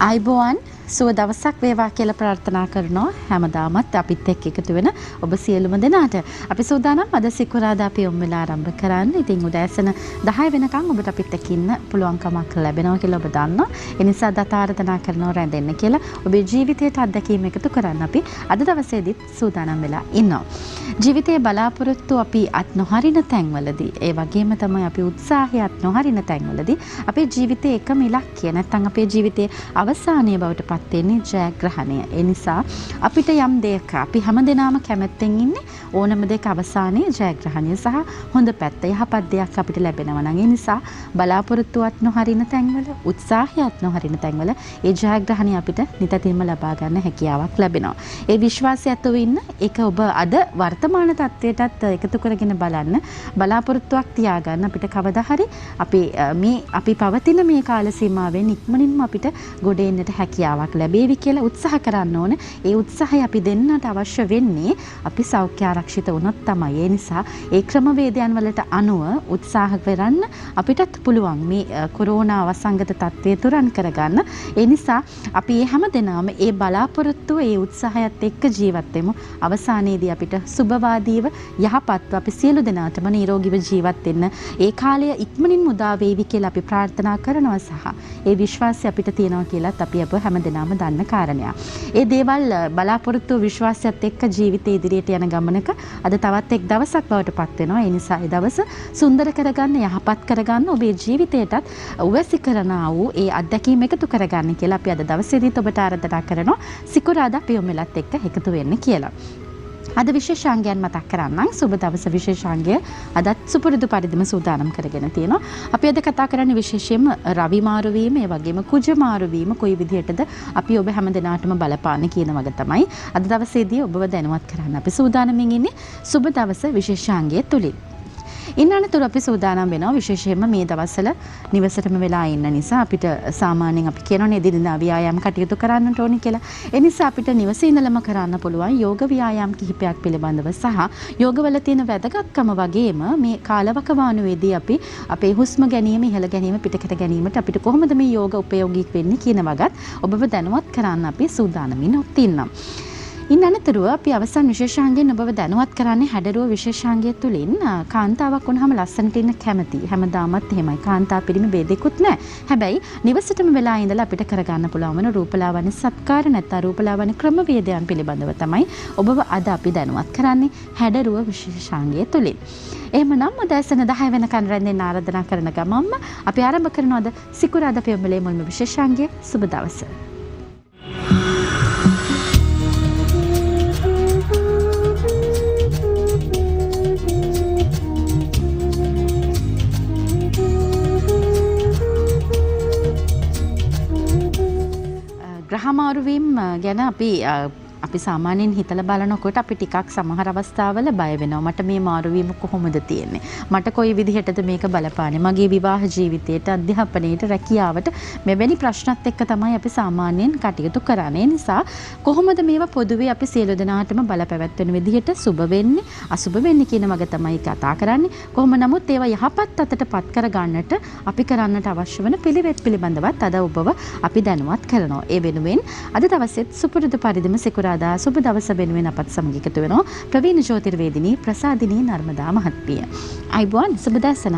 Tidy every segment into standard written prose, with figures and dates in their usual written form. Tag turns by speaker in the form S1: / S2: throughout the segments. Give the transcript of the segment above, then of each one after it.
S1: අයිබෝවන් සුව දවසක් වේවා කියලා ප්‍රාර්ථනා කරනවා හැමදාමත් අපිත් එක්ක එකතු වෙන ඔබ සියලුම දෙනාට. අපි සූදානම් අද සිකුරාදා අපි යොමු වෙලා ආරම්භ කරන්න. ඉතින් උදෑසන 10 වෙනකන් ඔබට අපිත් එක්ක ඉන්න පුළුවන්කමක් ලැබෙනවා කියලා ඔබ දන්නවා. ඒ නිසා දත ආරාධනා කරනවා රැඳෙන්න කියලා. ඔබේ ජීවිතයට අත්දැකීම් එකතු කරන්න අපි අද දවසේදීත් සූදානම් වෙලා ඉන්නවා. ජීවිතයේ බලාපොරොත්තු අපි අත් නොහරින තැන්වලදී ඒ වගේම තමයි අපි උත්සාහය අත් නොහරින තැන්වලදී අපේ ජීවිතයේ එකම ඉලක්කය නැත්නම් අපේ ජීවිතයේ අවසානයේ බවට පත් වෙන්නේ ජයග්‍රහණය. ඒ නිසා අපිට යම් දෙයක අපි හැමදෙනාම කැමැත්තෙන් ඉන්නේ ඕනම දෙයක අවසානයේ ජයග්‍රහණය සහ හොඳ පැත්ත යහපත් දෙයක් අපිට ලැබෙනවා නම් ඒ නිසා බලාපොරොත්තුවත් නොහරින තැන්වල උත්සාහයත් නොහරින තැන්වල ඒ ජයග්‍රහණය අපිට නිතින්ම ලබා ගන්න හැකියාවක් ලැබෙනවා. ඒ විශ්වාසය ඇතුව ඉන්න ඒක ඔබ අද වර්තමාන තත්ත්වයටත් එකතු කරගෙන බලන්න බලාපොරොත්තුවක් තියාගන්න අපිට කවදා හරි අපි පවතින මේ කාල සීමාවෙන් ඉක්මනින්ම අපිට ගොඩ එන්නට හැකියාවක් ලැබේවි කියලා උත්සාහ කරන්න ඕන. ඒ උත්සාහය අපි දෙන්නට අවශ්‍ය වෙන්නේ අපි සෞඛ්‍ය ආරක්ෂිත වුණොත් තමයි. ඒ නිසා ඒ ක්‍රමවේදයන් වලට අනුව උත්සාහ කරන්න අපිටත් පුළුවන් මේ කොරෝනා වසංගත තත්ත්වය තුරන් කරගන්න. ඒ නිසා අපි හැමදෙනාම ඒ බලාපොරොත්තුව ඒ උත්සාහයත් එක්ක ජීවත් වෙමු. අවසානයේදී අපිට සුබවාදීව යහපත්ව අපි සියලු දෙනාටම නිරෝගීව ජීවත් වෙන්න ඒ කාලය ඉක්මනින් මුදා වේවි කියලා අපි ප්‍රාර්ථනා කරනවා සහ ඒ විශ්වාසය අපිට තියෙනවා කියලාත් අපි හැමදෙනාම දන්න කාරණයක්. ඒ දේවල් බලාපොරොත්තු විශ්වාසයත් එක්ක ජීවිතේ ඉදිරියට යන ගමනක අද තවත් එක් දවසක් බවට පත් වෙනවා. ඒ නිසා ඒ දවස සුන්දර කරගන්න යහපත් කරගන්න ඔබේ ජීවිතයටත් උවැසි කරනා වූ ඒ අත්දැකීම් එකතු කරගන්න කියලා අපි අද දවසේදීත් ඔබට ආරාධනා කරනවා සිකුරාදා පියොමෙලත් එක්ක එකතු වෙන්න කියලා. අද විශේෂාංගයන් මතක් කරන්නම්. සුබ දවස විශේෂාංගය අදත් සුපුරුදු පරිදිම සූදානම් කරගෙන තියෙනවා. අපි අද කතා කරන්නේ විශේෂයෙන්ම රවි මාරු වීම, ඒ වගේම කුජ මාරු වීම කොයි විදිහටද අපි ඔබ හැම දිනාටම බලපාන කියන වගේ තමයි අද දවසේදී ඔබව දැනුවත් කරන්න අපි සූදානම්ින් ඉන්නේ සුබ දවස විශේෂාංගය තුලින්. ඉන්නනතුරු අපි සූදානම් වෙනවා විශේෂයෙන්ම මේ දවස්වල නිවසටම වෙලා ඉන්න නිසා අපිට සාමාන්‍යයෙන් අපි කියනෝනේ එදිනෙදා ව්‍යායාම කටයුතු කරන්නට ඕනි කියලා. ඒ නිසා අපිට නිවසේ ඉඳලම කරන්න පුළුවන් යෝග ව්‍යායාම කිහිපයක් පිළිබඳව සහ යෝගවල තියෙන වැදගත්කම වගේම මේ කාලවකවානුවේදී අපි අපේ හුස්ම ගැනීම ඉහළ ගැනීම පිටකට ගැනීමට අපිට කොහොමද මේ යෝග උපයෝගී වෙන්නේ කියන වගත් ඔබව දැනුවත් කරන්න අපි සූදානමින් ඉන්නවා. ඉන් අනතුරුව අපි අවසන් විශේෂාංගයෙන් ඔබව දැනුවත් කරන්නේ හැඩරුව විශේෂාංගය තුලින් කාන්තාවක් වුණාම ලස්සනට ඉන්න කැමති. හැමදාමත් එහෙමයි. කාන්තා පිරිමි ભેදෙකුත් නැහැ. හැබැයි නිවසටම වෙලා ඉඳලා අපිට කරගන්න පුළුවන් වෙන රූපලාවන්‍ය සත්කාර නැත්නම් රූපලාවන්‍ය ක්‍රමවේදයන් පිළිබඳව තමයි ඔබව අද අපි දැනුවත් කරන්නේ හැඩරුව විශේෂාංගය තුලින්. එහෙමනම් උදෑසන 10 වෙනකන් රැඳෙන්න ආරාධනා කරන ගමන්ම අපි ආරම්භ කරනවාද සිකුරාදා පියොමලේ මුල්ම විශේෂාංගය. සුබ දවස. ග්‍රහමාරුවීම් ගැන අපි සාමාන්‍යයෙන් හිතලා බලනකොට අපි ටිකක් සමහර අවස්ථාවල බය වෙනවා. මට මේ මාරුවීම කොහොමද තියෙන්නේ? මට කොයි විදිහටද මේක බලපාන්නේ? මගේ විවාහ ජීවිතයට, අධ්‍යාපනයට, රැකියාවට මෙවැනි ප්‍රශ්නත් එක්ක තමයි අපි සාමාන්‍යයෙන් කටයුතු කරන්නේ. නිසා කොහොමද මේවා පොදුවේ අපි සියලු දෙනාටම බලපැවැත්වෙන විදිහට සුබ වෙන්නේ, අසුබ වෙන්නේ කියන වගේ තමයි කතා කරන්නේ. කොහොම නමුත් ඒවා යහපත් අතටපත් කර ගන්නට අපි කරන්නට අවශ්‍ය වෙන පිළිවෙත් පිළිබඳවත් අද ඔබව අපි දැනුවත් කරනවා. ඒ වෙනුවෙන් අද දවසෙත් සුපුරුදු පරිදිම සිකුරාදා සුබ දවස වෙනුවෙන් අපත් සමග එකතු වෙනවා ප්‍රවීණ ජ්‍යොතිර්වේදිනී ප්‍රසාදිනී නර්මදා මහත්මිය. අයිබෝන් සුබ දවසක්.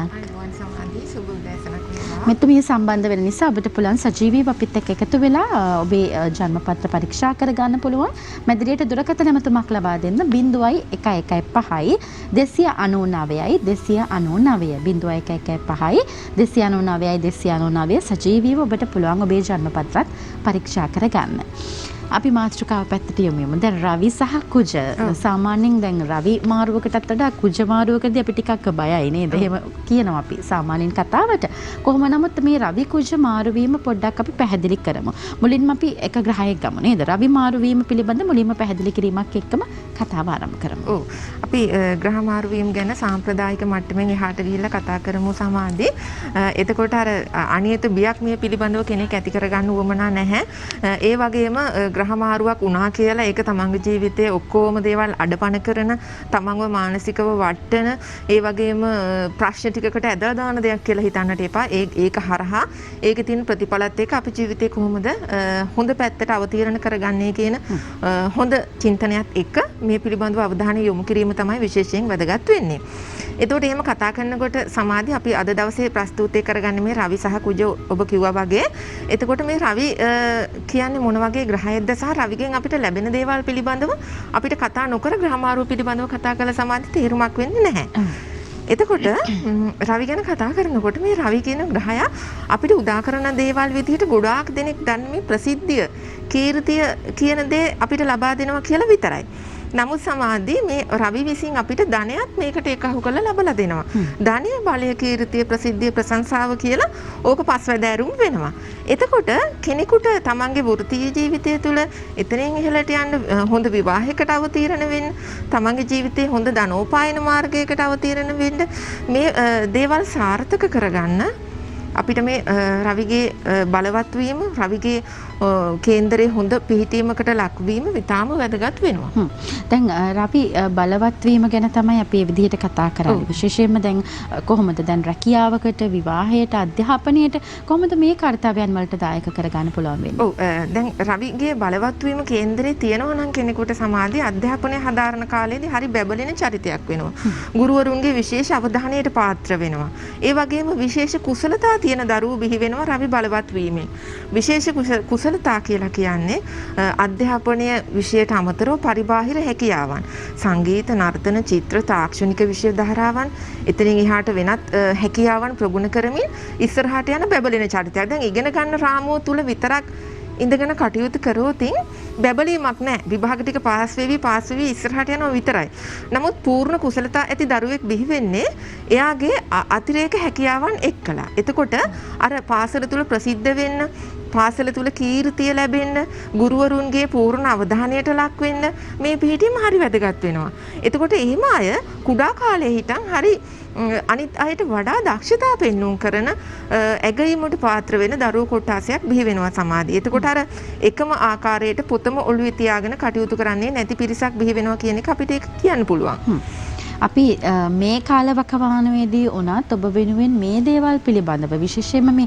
S1: මෙතුමිය සම්බන්ධ වෙන නිසා ඔබට පුළුවන් සජීවීව අපිත් එක්ක එකතු වෙලා ඔබේ ජන්මපත්‍ර පරීක්ෂා කරගන්න පුළුවන්. මැදිරියට දුරකථන ඇමතුමක් ලබා දෙන්න 0115 299යි 299 0115 299යි 299 සජීවීව ඔබට පුළුවන් ඔබේ ජන්මපත්‍රත් පරීක්ෂා කරගන්න. අපි මාතෘකාව පැත්තට යමු. දැන් රවි සහ කුජ සාමාන්‍යයෙන් දැන් රවි මාරුවකටත් වඩා කුජ මාරුවකදී අපි ටිකක් බයයි නේද? එහෙම කියනවා අපි සාමාන්‍යයෙන් කතාවට. කොහොම නමුත් මේ රවි කුජ මාරු වීම පොඩ්ඩක් අපි පැහැදිලි කරමු. මුලින්ම අපි එක ග්‍රහයක් ගමු නේද? රවි මාරු වීම පිළිබඳ මුලින්ම පැහැදිලි කිරීමක් එක්කම කතාව ආරම්භ කරමු.
S2: ඔව්. අපි ග්‍රහ මාරු වීම ගැන සාම්ප්‍රදායික මට්ටමින් එහාට ගිහිල්ලා කතා කරමු සමාදී. එතකොට අර අනියත බියක් මේ පිළිබඳව කෙනෙක් ඇති කරගන්න උවමනා නැහැ. ඒ වගේම ග්‍රහමාරුවක් වුණා කියලා ඒක තමන්ගේ ජීවිතයේ ඔක්කොම දේවල් අඩපණ කරන, තමන්ව මානසිකව වට්ටන, ඒ වගේම ප්‍රශ්න ටිකකට ඇදලා දාන දෙයක් කියලා හිතන්නට එපා. ඒක හරහා ඒකේ තියෙන ප්‍රතිඵලත් එක්ක අපි ජීවිතේ කොහොමද හොඳ පැත්තට අවතීර්ණ කරගන්නේ කියන හොඳ චින්තනයත් එක්ක මේ පිළිබඳව අවධානය යොමු කිරීම තමයි විශේෂයෙන් වැදගත් වෙන්නේ. එතකොට එහෙම කතා කරනකොට සමාධි අපි අද දවසේ ප්‍රස්තුතය කරගන්නේ මේ රවි සහ කුජ ඔබ කිව්වා වගේ. එතකොට මේ රවි කියන්නේ මොන වගේ ග්‍රහයක්ද සහ රවිගෙන් අපිට ලැබෙන දේවල් පිළිබඳව අපිට කතා නොකර ග්‍රහමාරුව පිළිබඳව කතා කළ සමාධි තේරුමක් වෙන්නේ නැහැ. එතකොට රවි ගැන කතා කරනකොට මේ රවි කියන ග්‍රහයා අපිට උදා කරන දේවල් විදිහට ගොඩාක් දෙනෙක් දන්නේ මේ ප්‍රසිද්ධිය, කීර්තිය කියන දේ අපිට ලබා දෙනවා කියලා විතරයි. නමුත් සමාධි මේ රවි විසින් අපිට ධනයත් මේකට එකහු කරලා ලබලා දෙනවා. ධනය, බලය, කීර්තිය, ප්‍රසිද්ධිය, ප්‍රශංසාව කියලා ඕක පස්වැදෑරුම් වෙනවා. එතකොට කෙනෙකුට තමන්ගේ වෘත්තීය ජීවිතය තුළ එතනින් ඉහළට යන්න, හොඳ විවාහයකට අවතීර්ණ වෙන්න, තමන්ගේ ජීවිතේ හොඳ ධනෝපායන මාර්ගයකට අවතීර්ණ වෙන්න, මේ දේවල් සාර්ථක කරගන්න අපිට මේ රවිගේ බලවත් වීම, රවිගේ කේන්දරේ හොඳ පිහිටීමකට ලක්වීම ඉතාම වැදගත් වෙනවා.
S1: දැන් රවි බලවත් වීම ගැන තමයි අපි මේ විදිහට කතා කරන්නේ. විශේෂයෙන්ම දැන් කොහොමද දැන් රැකියාවකට, විවාහයට, අධ්‍යාපනයට කොහොමද මේ කාර්යයන් වලට දායක කරගන්න පුළුවන් වෙන්නේ?
S2: ඔව් දැන් රවිගේ බලවත් වීම කේන්දරේ තියෙනවා නම් කෙනෙකුට සමාධි අධ්‍යාපනය හදාරන කාලේදී හරි බැබලෙන චරිතයක් වෙනවා. ගුරුවරුන්ගේ විශේෂ අවධානයට පාත්‍ර වෙනවා. ඒ වගේම විශේෂ කුසලතා තියෙන දරුවෝ බිහි වෙනවා රවි බලවත් වීමෙන්. විශේෂ කුසලතා කියලා කියන්නේ අධ්‍යාපනය විෂයට අමතරව පරිබාහිර හැකියාවන්. සංගීත, නර්තන, චිත්‍ර, තාක්ෂණික විෂය ධාරාවන්, එතනින් එහාට වෙනත් හැකියාවන් ප්‍රගුණ කරමින් ඉස්සරහට යන බැබලෙන චරිතයක්. දැන් ඉගෙන ගන්න රාමුව තුල විතරක් ඉඳගෙන කටයුතු කරෝතින් බැබලීමක් නැහැ. විභාග ටික පාස් වෙවි ඉස්සරහට යනවා විතරයි. නමුත් පූර්ණ කුසලතා ඇති දරුවෙක් බිහි වෙන්නේ එයාගේ අතිරේක හැකියාවන් එක්කලා. එතකොට අර පාසල තුල ප්‍රසිද්ධ වෙන්න, පාසල තුල කීර්තිය ලැබෙන්න, ගුරුවරුන්ගේ පූර්ණ අවධානයට ලක් වෙන්න මේ පිහිටීම හරි වැදගත් වෙනවා. එතකොට එහෙම අය කුඩා කාලේ හිටන් හරි අනිත් අයට වඩා දක්ෂතා පෙන්වුම් කරන, ඇගයීමට පාත්‍ර වෙන දරුවෝ කොට්ටාසයක් බිහි වෙනවා සමාධිය. එතකොට අර එකම ආකාරයට පොතම ඔළුවේ තියාගෙන කටයුතු කරන්නේ නැති පිරිසක් බිහි වෙනවා කියන එක අපිට ඒක කියන්න පුළුවන්.
S1: අපි මේ කාලවකවානුවේදී උනත් ඔබ වෙනුවෙන් මේ දේවල් පිළිබඳව, විශේෂයෙන්ම මේ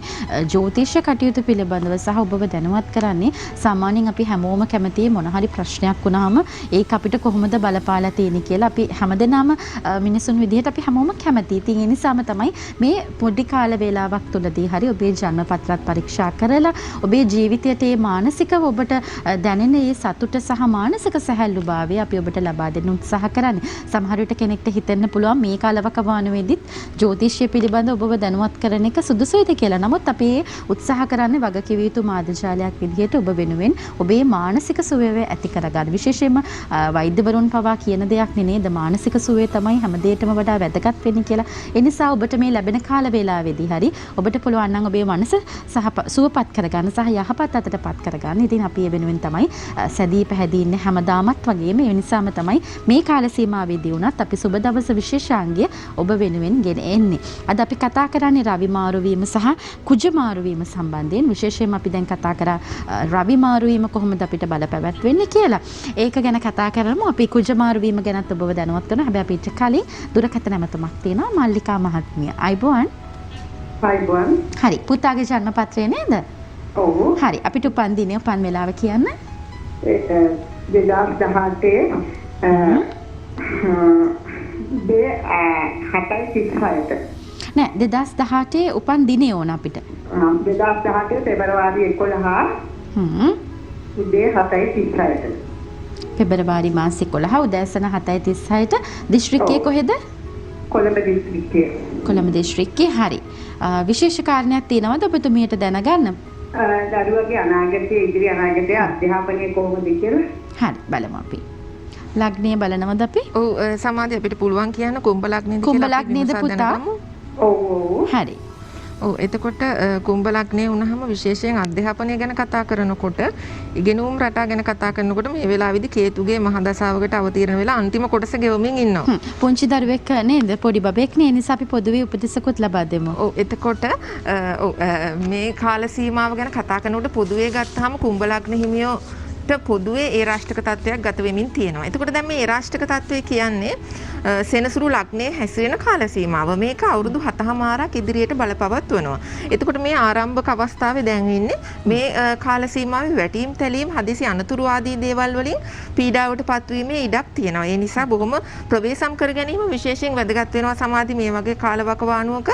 S1: ජ්‍යොතිෂ කටයුතු පිළිබඳව සහ ඔබව දැනුවත් කරන්නේ සාමාන්‍යයෙන් අපි හැමෝම කැමතියි මොන හරි ප්‍රශ්නයක් වුණාම ඒක අපිට කොහොමද බලපාලා තියෙන්නේ කියලා. අපි හැමදෙනාම මිනිසුන් විදිහට අපි හැමෝම කැමතියි. ඉතින් ඒ නිසාම තමයි මේ පොඩි කාල වේලාවක් තුලදී හරි ඔබේ ජන්මපත්‍රත් පරීක්ෂා කරලා ඔබේ ජීවිතයේ මේ මානසිකව ඔබට දැනෙන මේ සතුට සහ මානසික සැහැල්ලුභාවය අපි ඔබට ලබා දෙන්න උත්සාහ කරන්නේ. සමහර විට කෙනෙක්ට හිතෙන්න පුළුවන් මේ කාලවකවානුවේදීත් ජ්‍යොතිෂය පිළිබඳව ඔබව දැනුවත් කරන එක සුදුසුයිද කියලා. නමුත් අපි උත්සාහ කරන්නේ වගකිව යුතු මාධ්‍යජාලයක් විදිහට ඔබ වෙනුවෙන් ඔබේ මානසික සුවය ඇති කරගන්න. විශේෂයෙන්ම වෛද්‍යවරුන් පවා කියන දෙයක් නේද, මානසික සුවය තමයි හැමදේටම වඩා වැදගත් වෙන්නේ කියලා. ඒ නිසා ඔබට මේ ලැබෙන කාල වේලාවේදී හරි ඔබට පුළුවන් නම් ඔබේ මනස සුවපත් කරගන්න සහ යහපත් අතටපත් කරගන්න. ඉතින් අපි ඒ වෙනුවෙන් තමයි සැදී පැහැදී ඉන්නේ හැමදාමත් වගේම. ඒ නිසාම තමයි මේ කාල සීමාවේදී උනත් අපි සුබ දවස විශේෂාංගය ඔබ වෙනුවෙන් ගෙන එන්නේ. අද අපි කතා කරන්නේ රවි මාරු වීම සහ කුජ මාරු වීම සම්බන්ධයෙන්. විශේෂයෙන්ම අපි දැන් කතා කරා රවි මාරු වීම කොහොමද අපිට බලපැවැත්වෙන්නේ කියලා. ඒක ගැන කතා කරමු. අපි කුජ මාරු වීම ගැනත් ඔබව දැනුවත් කරනවා. හැබැයි අපිට කලින් දුරකථන නැමතුමක් තියෙනවා. මල්ලිකා මහත්මිය. අයබෝන්.
S3: අයබෝන්.
S1: හරි. පුතාගේ ජන්මපත්‍රය නේද?
S3: ඔව්.
S1: හරි. අපිට උපන් දිනේ උපන් වෙලාව කියන්න.
S3: 2018
S1: නෑ 2018 උපන් දිනේ ඕන අපිට.
S3: 2018 පෙබරවාරි 11 උදේ 7:36ට.
S1: පෙබරවාරි මාස 11 උදෑසන 7:36ට. දිස්ත්‍රික්කයේ කොහෙද?
S3: කොළඹ දිස්ත්‍රික්කයේ.
S1: කොළඹ දිස්ත්‍රික්කයේ. හරි. විශේෂ කාරණයක් තියෙනවද ඔබතුමියට දැනගන්න?
S3: දරුවගේ අනාගතයේ ඉදිරි අනාගතයේ අධ්‍යාපනය කොහොමද කියලා.
S1: හරි බලමු අපි. ලග්නය බලනවද අපි?
S2: ඔව් සමාධි අපිට පුළුවන් කියන්න කුම්භ ලග්නේද
S1: කුම්භ ලග්නේද පුතා?
S3: ඔව්.
S1: හරි.
S2: ඔව් එතකොට කුම්භ ලග්නේ වුණාම විශේෂයෙන් අධ්‍යාපනය ගැන කතා කරනකොට, ඉගෙනුම් රටා ගැන කතා කරනකොට මේ වෙලාවේදී කේතුගේ මහදසාවකට අවතීර්ණ වෙලා අන්තිම කොටස ගෙවමින් ඉන්නවා.
S1: පුංචි දරුවෙක් නේද? පොඩි බබෙක් නේ. නිසා අපි පොදුවේ උපදෙසකුත් ලබා දෙමු.
S2: ඔව් එතකොට මේ කාල සීමාව ගැන කතා කරනකොට පොදුවේ ගත්තාම කුම්භ ලග්න හිමියෝ පොදුවේ ඒ රාෂ්ටක තත්වයක් ගත වෙමින් තියෙනවා. එතකොට දැන් මේ රාෂ්ටක තත්වය කියන්නේ සෙනසුරු ලග්නයේ හැසිරෙන කාල සීමාව. මේක අවුරුදු 7මාරක් ඉදිරියට බලපවත්වනවා. එතකොට මේ ආරම්භක අවස්ථාවේ දැන් ඉන්නේ මේ කාල සීමාවේ වැටීම් තැලීම් හදිසි අනතුරු ආදී දේවල් වලින් පීඩාවට පත්වීමේ ඉඩක් තියෙනවා. ඒ නිසා බොහොම ප්‍රවේශම් කර ගැනීම විශේෂයෙන් වැදගත් වෙනවා සමාධි මේ වගේ කාලවකවානුවක.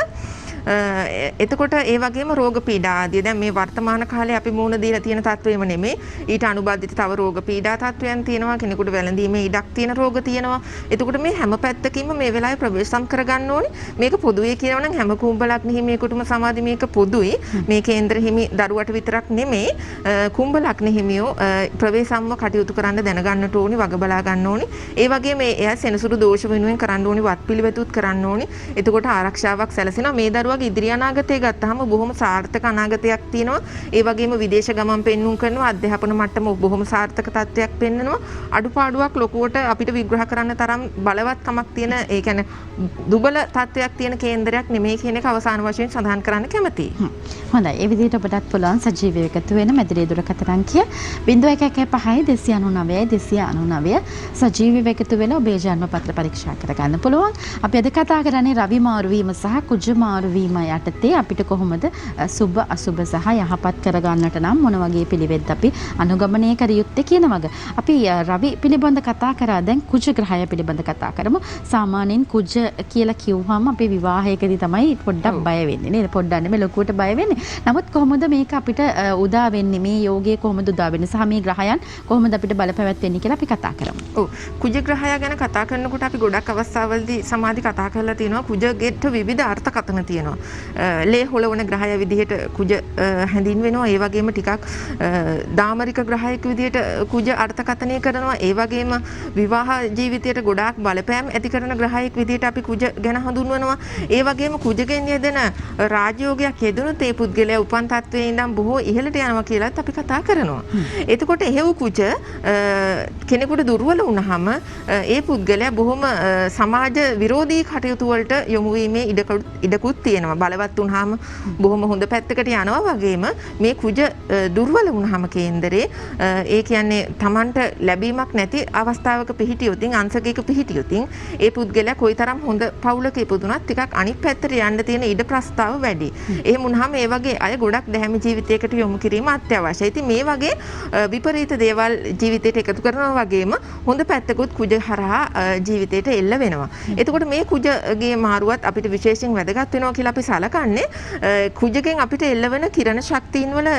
S2: එතකොට ඒ වගේම රෝග පීඩා ආදී දැන් මේ වර්තමාන කාලේ අපි මුහුණ දීලා තියෙන තත්වෙම නෙමෙයි ඊට අනුබද්ධිත තව රෝග පීඩා තත්වයන් තියෙනවා කෙනෙකුට වැළඳීමේ ඉඩක් තියෙන රෝග තියෙනවා. එතකොට මේ හැම පැත්තකින්ම මේ වෙලාවේ ප්‍රවේශම් කරගන්න ඕනේ. මේක පොදුවේ කියනවා නම් හැම කුඹලක් හිමියෙකුටම සමාධි මේක පොදුයි. මේ කේන්ද්‍ර හිමි දරුවට විතරක් නෙමෙයි කුඹලක් හිමියෝ ප්‍රවේශම්ව කටයුතු කරන්න දැනගන්නට ඕනේ වග බලා ගන්න ඕනේ. ඒ වගේම එයා සෙනසුරු දෝෂ වෙනුවෙන් කරන්න ඕනේ වත්පිළිවෙතුත් කරන්න ඕනේ. එතකොට ආරක්ෂාවක් සැලසෙනවා. මේ දරුවා ඉදිරි අනාගතය ගත්තාම බොහොම සාර්ථක අනාගතයක් තියෙනවා. ඒ වගේම විදේශ ගමන් පෙන්වුම් කරනවා. අධ්‍යාපන මට්ටම බොහොම සාර්ථක තත්ත්වයක් පෙන්වනවා. අඩුපාඩුවක් ලොකුවට අපිට විග්‍රහ කරන්න තරම් බලවත්කමක් තියෙන ඒ කියන්නේ දුබල තත්ත්වයක් තියෙන කේන්දරයක් නෙමෙයි කියන එක අවසාන වශයෙන් සඳහන් කරන්න කැමතියි.
S1: හොඳයි. ඒ විදිහට ඔබටත් පුළුවන් සජීවීව එකතු වෙන මැදිරියේ දුරකථන අංකය 0115 299 සජීවීව එකතු වෙලා ඔබේ ජන්ම පත්‍ර පරීක්ෂා කරගන්න පුළුවන්. අපි අද කතා කරන්නේ රවි මාරු වීම සහ කුජ මාරු වීම යටතේ අපිට කොහොමද සුබ අසුබ සහ යහපත් කරගන්නට නම් මොන වගේ පිළිවෙත් අපි අනුගමනය කර යුත්තේ කියන වගේ. අපි රවි පිළිබඳ කතා කරා දැන් කුජ ග්‍රහය පිළිබඳ කතා කරමු. සාමාන්‍යයෙන් කුජ කියලා කිව්වම අපි විවාහයකදී තමයි පොඩ්ඩක් බය වෙන්නේ නේද? පොඩ්ඩක් නෙමෙයි ලොකුවට බය වෙන්නේ. නමුත් කොහොමද මේක අපිට උදා වෙන්නේ? මේ යෝගයේ කොහොමද උදා වෙන්නේ? සහ මේ ග්‍රහයන් කොහොමද අපිට බලපැවැත්වෙන්නේ කියලා අපි කතා කරමු.
S2: ඔව්. කුජ ග්‍රහය ගැන කතා කරනකොට අපි ගොඩක් අවස්ථාවලදී සමාධි කතා කරලා තියෙනවා කුජගෙට විවිධ අර්ථකථන තියෙනවා. ලේ හොලවන ග්‍රහය විදිහට කුජ හැඳින්වෙනවා. ඒ වගේම ටිකක් දාමරික ග්‍රහයක විදිහට කුජ අර්ථකථනය කරනවා. ඒ වගේම විවාහ ජීවිතයට ගොඩාක් බලපෑම් ඇති කරන ග්‍රහයෙක් විදිහට අපි කුජ ගැන හඳුන්වනවා. ඒ වගේම කුජගෙන් යෙදෙන රාජයෝගයක් යෙදුණොත් ඒ පුද්ගලයා උපන් තත්වයේ ඉඳන් බොහෝ ඉහළට යනවා කියලාත් අපි කතා කරනවා. එතකොට එහෙව් කුජ කෙනෙකුට දුර්වල වුණාම ඒ පුද්ගලයා බොහොම සමාජ විරෝධී කටයුතු වලට යොමු වීමේ ඉඩකුත් තියෙනවා. බලවත් වුණාම බොහොම හොඳ පැත්තකට යනවා වගේම මේ කුජ දුර්වල වුණාම කේන්දරේ ඒ කියන්නේ Tamanට ලැබීමක් නැති අවස්ථාවක පිහිටියොතින් අංශකයක පිහිටියොතින් ඒ පුද්ගලයා කොයිතරම් හොඳ පවුලක ඉපදුනත් ටිකක් අනිත් පැත්තට යන්න තියෙන ඉඩ ප්‍රස්තාව වැඩි. එහෙම වුණාම ඒ වගේ අය ගොඩක් දැහැමි ජීවිතයකට යොමු කිරීම අත්‍යවශ්‍යයි. ඉතින් මේ වගේ විපරීත දේවල් ජීවිතයට එකතු කරනවා වගේම හොඳ පැත්තකුත් කුජ හරහා ජීවිතයට එල්ල වෙනවා. එතකොට මේ කුජගේ මාරුවත් අපිට විශේෂයෙන් වැදගත් වෙනවා කියලා අපි සලකන්නේ කුජගෙන් අපිට එල්ලවෙන කිරණ ශක්තියින් වල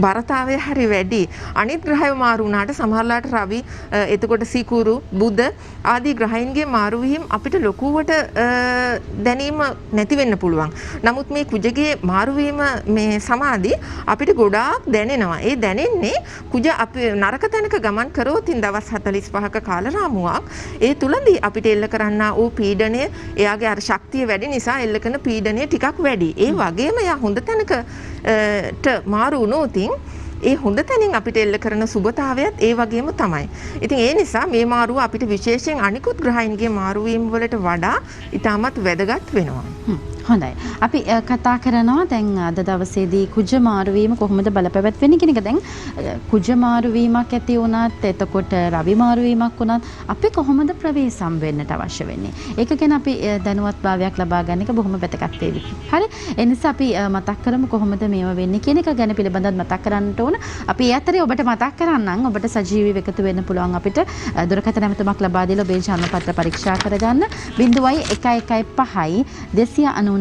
S2: බරතාවය හරි වැඩි. අනිත් ග්‍රහය මාරු වුණාට සමහරලාට රවි එතකොට සිකුරු බුධ ආදී ග්‍රහයන්ගේ මාරු වීම අපිට ලොකුවට දැනීම නැති වෙන්න පුළුවන්. නමුත් මේ කුජගේ මාරු වීම මේ සමාධි අපිට ගොඩාක් දැනෙනවා. ඒ දැනෙන්නේ කුජ අපි නරක තැනක ගමන් කරොත් දවස් 45ක කාල රාමුවක් ඒ තුලදී අපිට එල්ල කරන්නා වූ පීඩනය එයාගේ අර ශක්තිය වැඩි නිසා එල්ල කරන පීඩනය ටිකක් වැඩි. ඒ වගේම යා හොඳ තැනකට මාරු වුණොතින් ඒ හොඳ තැනින් අපිට එල්ල කරන සුබතාවයත් ඒ වගේම තමයි. ඉතින් ඒ නිසා මේ මාරුව අපිට විශේෂයෙන් අනිකුත් ග්‍රහයන්ගේ මාරු වීම වලට වඩා ඉතාමත් වැදගත් වෙනවා.
S1: හොඳයි. අපි කතා කරනවා දැන් අද දවසේදී කුජ මාරු වීම කොහොමද බලපැවැත්වෙන්නේ කියන එක. දැන් කුජ මාරු වීමක් ඇති වුණත් එතකොට රවි මාරු වීමක් වුණත් අපි කොහොමද ප්‍රවේශම් වෙන්නට අවශ්‍ය වෙන්නේ? ඒක ගැන අපි දැනුවත්භාවයක් ලබා ගන්න එක බොහොම වැදගත් වේවි. හරි. ඒ නිසා අපි මතක් කරමු කොහොමද මේව වෙන්නේ කියන එක ගැන පිළිබඳව මතක් කරන්නට ඕන. අපි ඒ අතරේ ඔබට මතක් කරන්නම් ඔබට සජීවීව එකතු වෙන්න පුළුවන් අපිට දුරකථන ඇමතුමක් ලබා දීලා ඔබේ ජන්ම පත්‍ර පරීක්ෂා කරගන්න 0115 299 299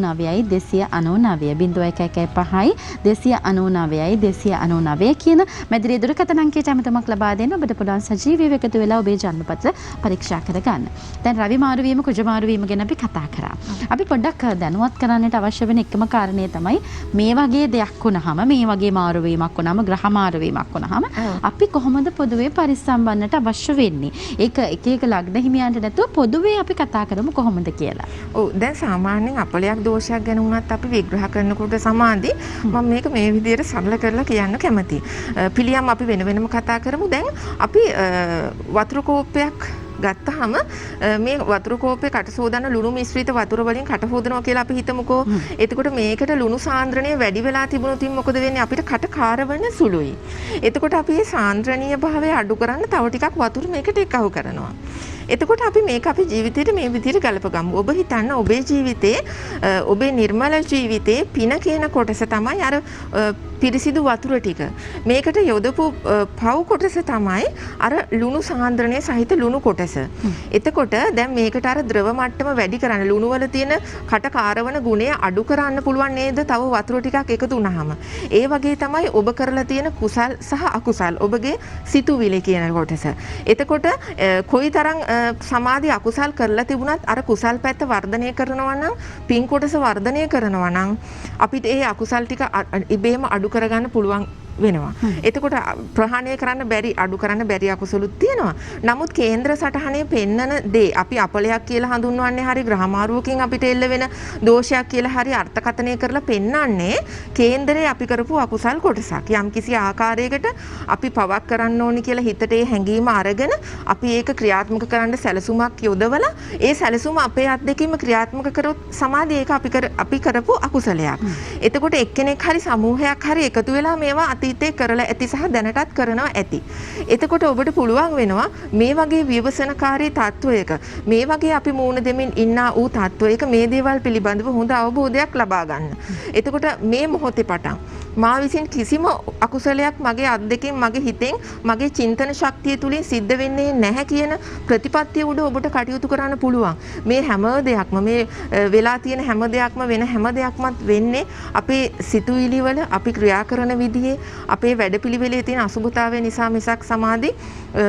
S1: කියන මැදිරියේ දුරකථන අංකයට ඇමතුමක් ලබා දෙන්න ඔබට පුළුවන් සජීවීව එකතු වෙලා ඔබේ ජන්ම පත්‍ර පරීක්ෂා කරගන්න. දැන් රවි මාරු වීම කුජ මාරු වීම ගැන අපි කතා කරා. අපි පොඩ්ඩක් දැනුවත් කරන්නට අවශ්‍ය වෙන එකම කාරණේ තමයි මේ වගේ දෙයක් වුණාම මේ වගේ මාරු වීමක් වුණාම ග්‍රහ මාරු වීමක් වුණාම අපි කොහොමද පොදුවේ පරිස්සම් වන්නට අවශ්‍ය වෙන්නේ? ඒක එක එක ලග්න හිමියන්ට නැතුව පොදුවේ අපි කතා කරමු කොහොමද කියලා.
S2: ඔව් දැන් සාමාන්‍යයෙන් අපලයක් දෝෂයක් ගැන වුණත් අපි විග්‍රහ කරනකොට සමාධි මම මේක මේ විදිහට සරල කරලා කියන්න කැමතියි. පිළියම් අපි වෙන වෙනම කතා කරමු. දැන් අපි වතුර කෝප්පයක් ගත්තාම මේ වතුර කෝප්පේ කට සෝදන ලුණු මිශ්‍රිත වතුර වලින් කට හොදනවා කියලා අපි හිතමුකෝ. එතකොට මේකට ලුණු සාන්ද්‍රණය වැඩි වෙලා තිබුණොත් මොකද වෙන්නේ? අපිට කට කාරවන සුළුයි. එතකොට අපි මේ සාන්ද්‍රණීය භාවය අඩු කරන්න තව ටිකක් වතුර මේකට එකහු කරනවා. එතකොට අපි මේක අපේ ජීවිතේට මේ විදිහට ගලපගමු. ඔබ හිතන්න ඔබේ ජීවිතේ ඔබේ නිර්මල ජීවිතේ පින කියන කොටස තමයි අර පිරිසිදු වතුර ටික. මේකට යොදපු පව් කොටස තමයි අර ලුණු සාන්ද්‍රණය සහිත ලුණු කොටස. එතකොට දැන් මේකට අර ද්‍රව මට්ටම වැඩි කරන්න ලුණු වල තියෙන කට කාරවන ගුණය අඩු කරන්න පුළුවන් නේද? තව වතුර ටිකක් එකතු වුණාම. ඒ වගේ තමයි ඔබ කරලා තියෙන කුසල් සහ අකුසල්. ඔබගේ සිතුවිලි කියන කොටස. එතකොට කොයිතරම් සමාධි අකුසල් කරලා තිබුණත් අර කුසල් පැත්ත වර්ධනය කරනවා නම් පින් කොටස වර්ධනය කරනවා නම් අපිට ඒ අකුසල් ටික ඉබේම අඩු කරගන්න පුළුවන් වෙනවා. එතකොට ප්‍රහාණය කරන්න බැරි අඩු කරන්න බැරි අකුසලුත් තියෙනවා. නමුත් කේන්ද්‍ර සටහනේ පෙන්නන දේ අපි අපලයක් කියලා හඳුන්වන්නේ හරි ග්‍රහමාරුවකින් අපිට එල්ල වෙන දෝෂයක් කියලා හරි අර්ථකථනය කරලා පෙන්නන්නේ කේන්දරේ අපි කරපු අකුසල් කොටසක්. යම් කිසි ආකාරයකට අපි පවක් කරන්න ඕනි කියලා හිතට ඒ හැඟීම අරගෙන අපි ඒක ක්‍රියාත්මක කරන්න සැලසුමක් යොදවලා ඒ සැලසුම අපේ අත් දෙකින්ම ක්‍රියාත්මක කරොත් සමාධිය ඒක අපි කරපු අකුසලයක්. එතකොට එක්කෙනෙක් හරි සමූහයක් හරි එකතු වෙලා මේවා අතීතේ කරලා ඇති සහ දැනටත් කරනවා ඇති. එතකොට ඔබට පුළුවන් වෙනවා මේ වගේ ව්‍යවසනකාරී තත්වයක මේ වගේ අපි මූණ දෙමින් ඉන්නා වූ තත්වයක මේ දේවල් පිළිබඳව හොඳ අවබෝධයක් ලබා ගන්න. එතකොට මේ මොහොතේ පටන් මා විසින් කිසිම අකුසලයක් මගේ අත් දෙකෙන් මගේ හිතෙන් මගේ චින්තන ශක්තිය තුලින් සිද්ධ වෙන්නේ නැහැ කියන ප්‍රතිපත්තිය උඩ ඔබට කටයුතු කරන්න පුළුවන්. මේ හැම දෙයක්ම මේ වෙලා තියෙන හැම දෙයක්ම වෙන හැම දෙයක්මත් වෙන්නේ අපේ සිතුවිලි වල අපි ක්‍රියා කරන විදිහේ අපේ වැඩපිළිවෙලේ තියෙන අසුභතාවය නිසා මිසක් සමාධි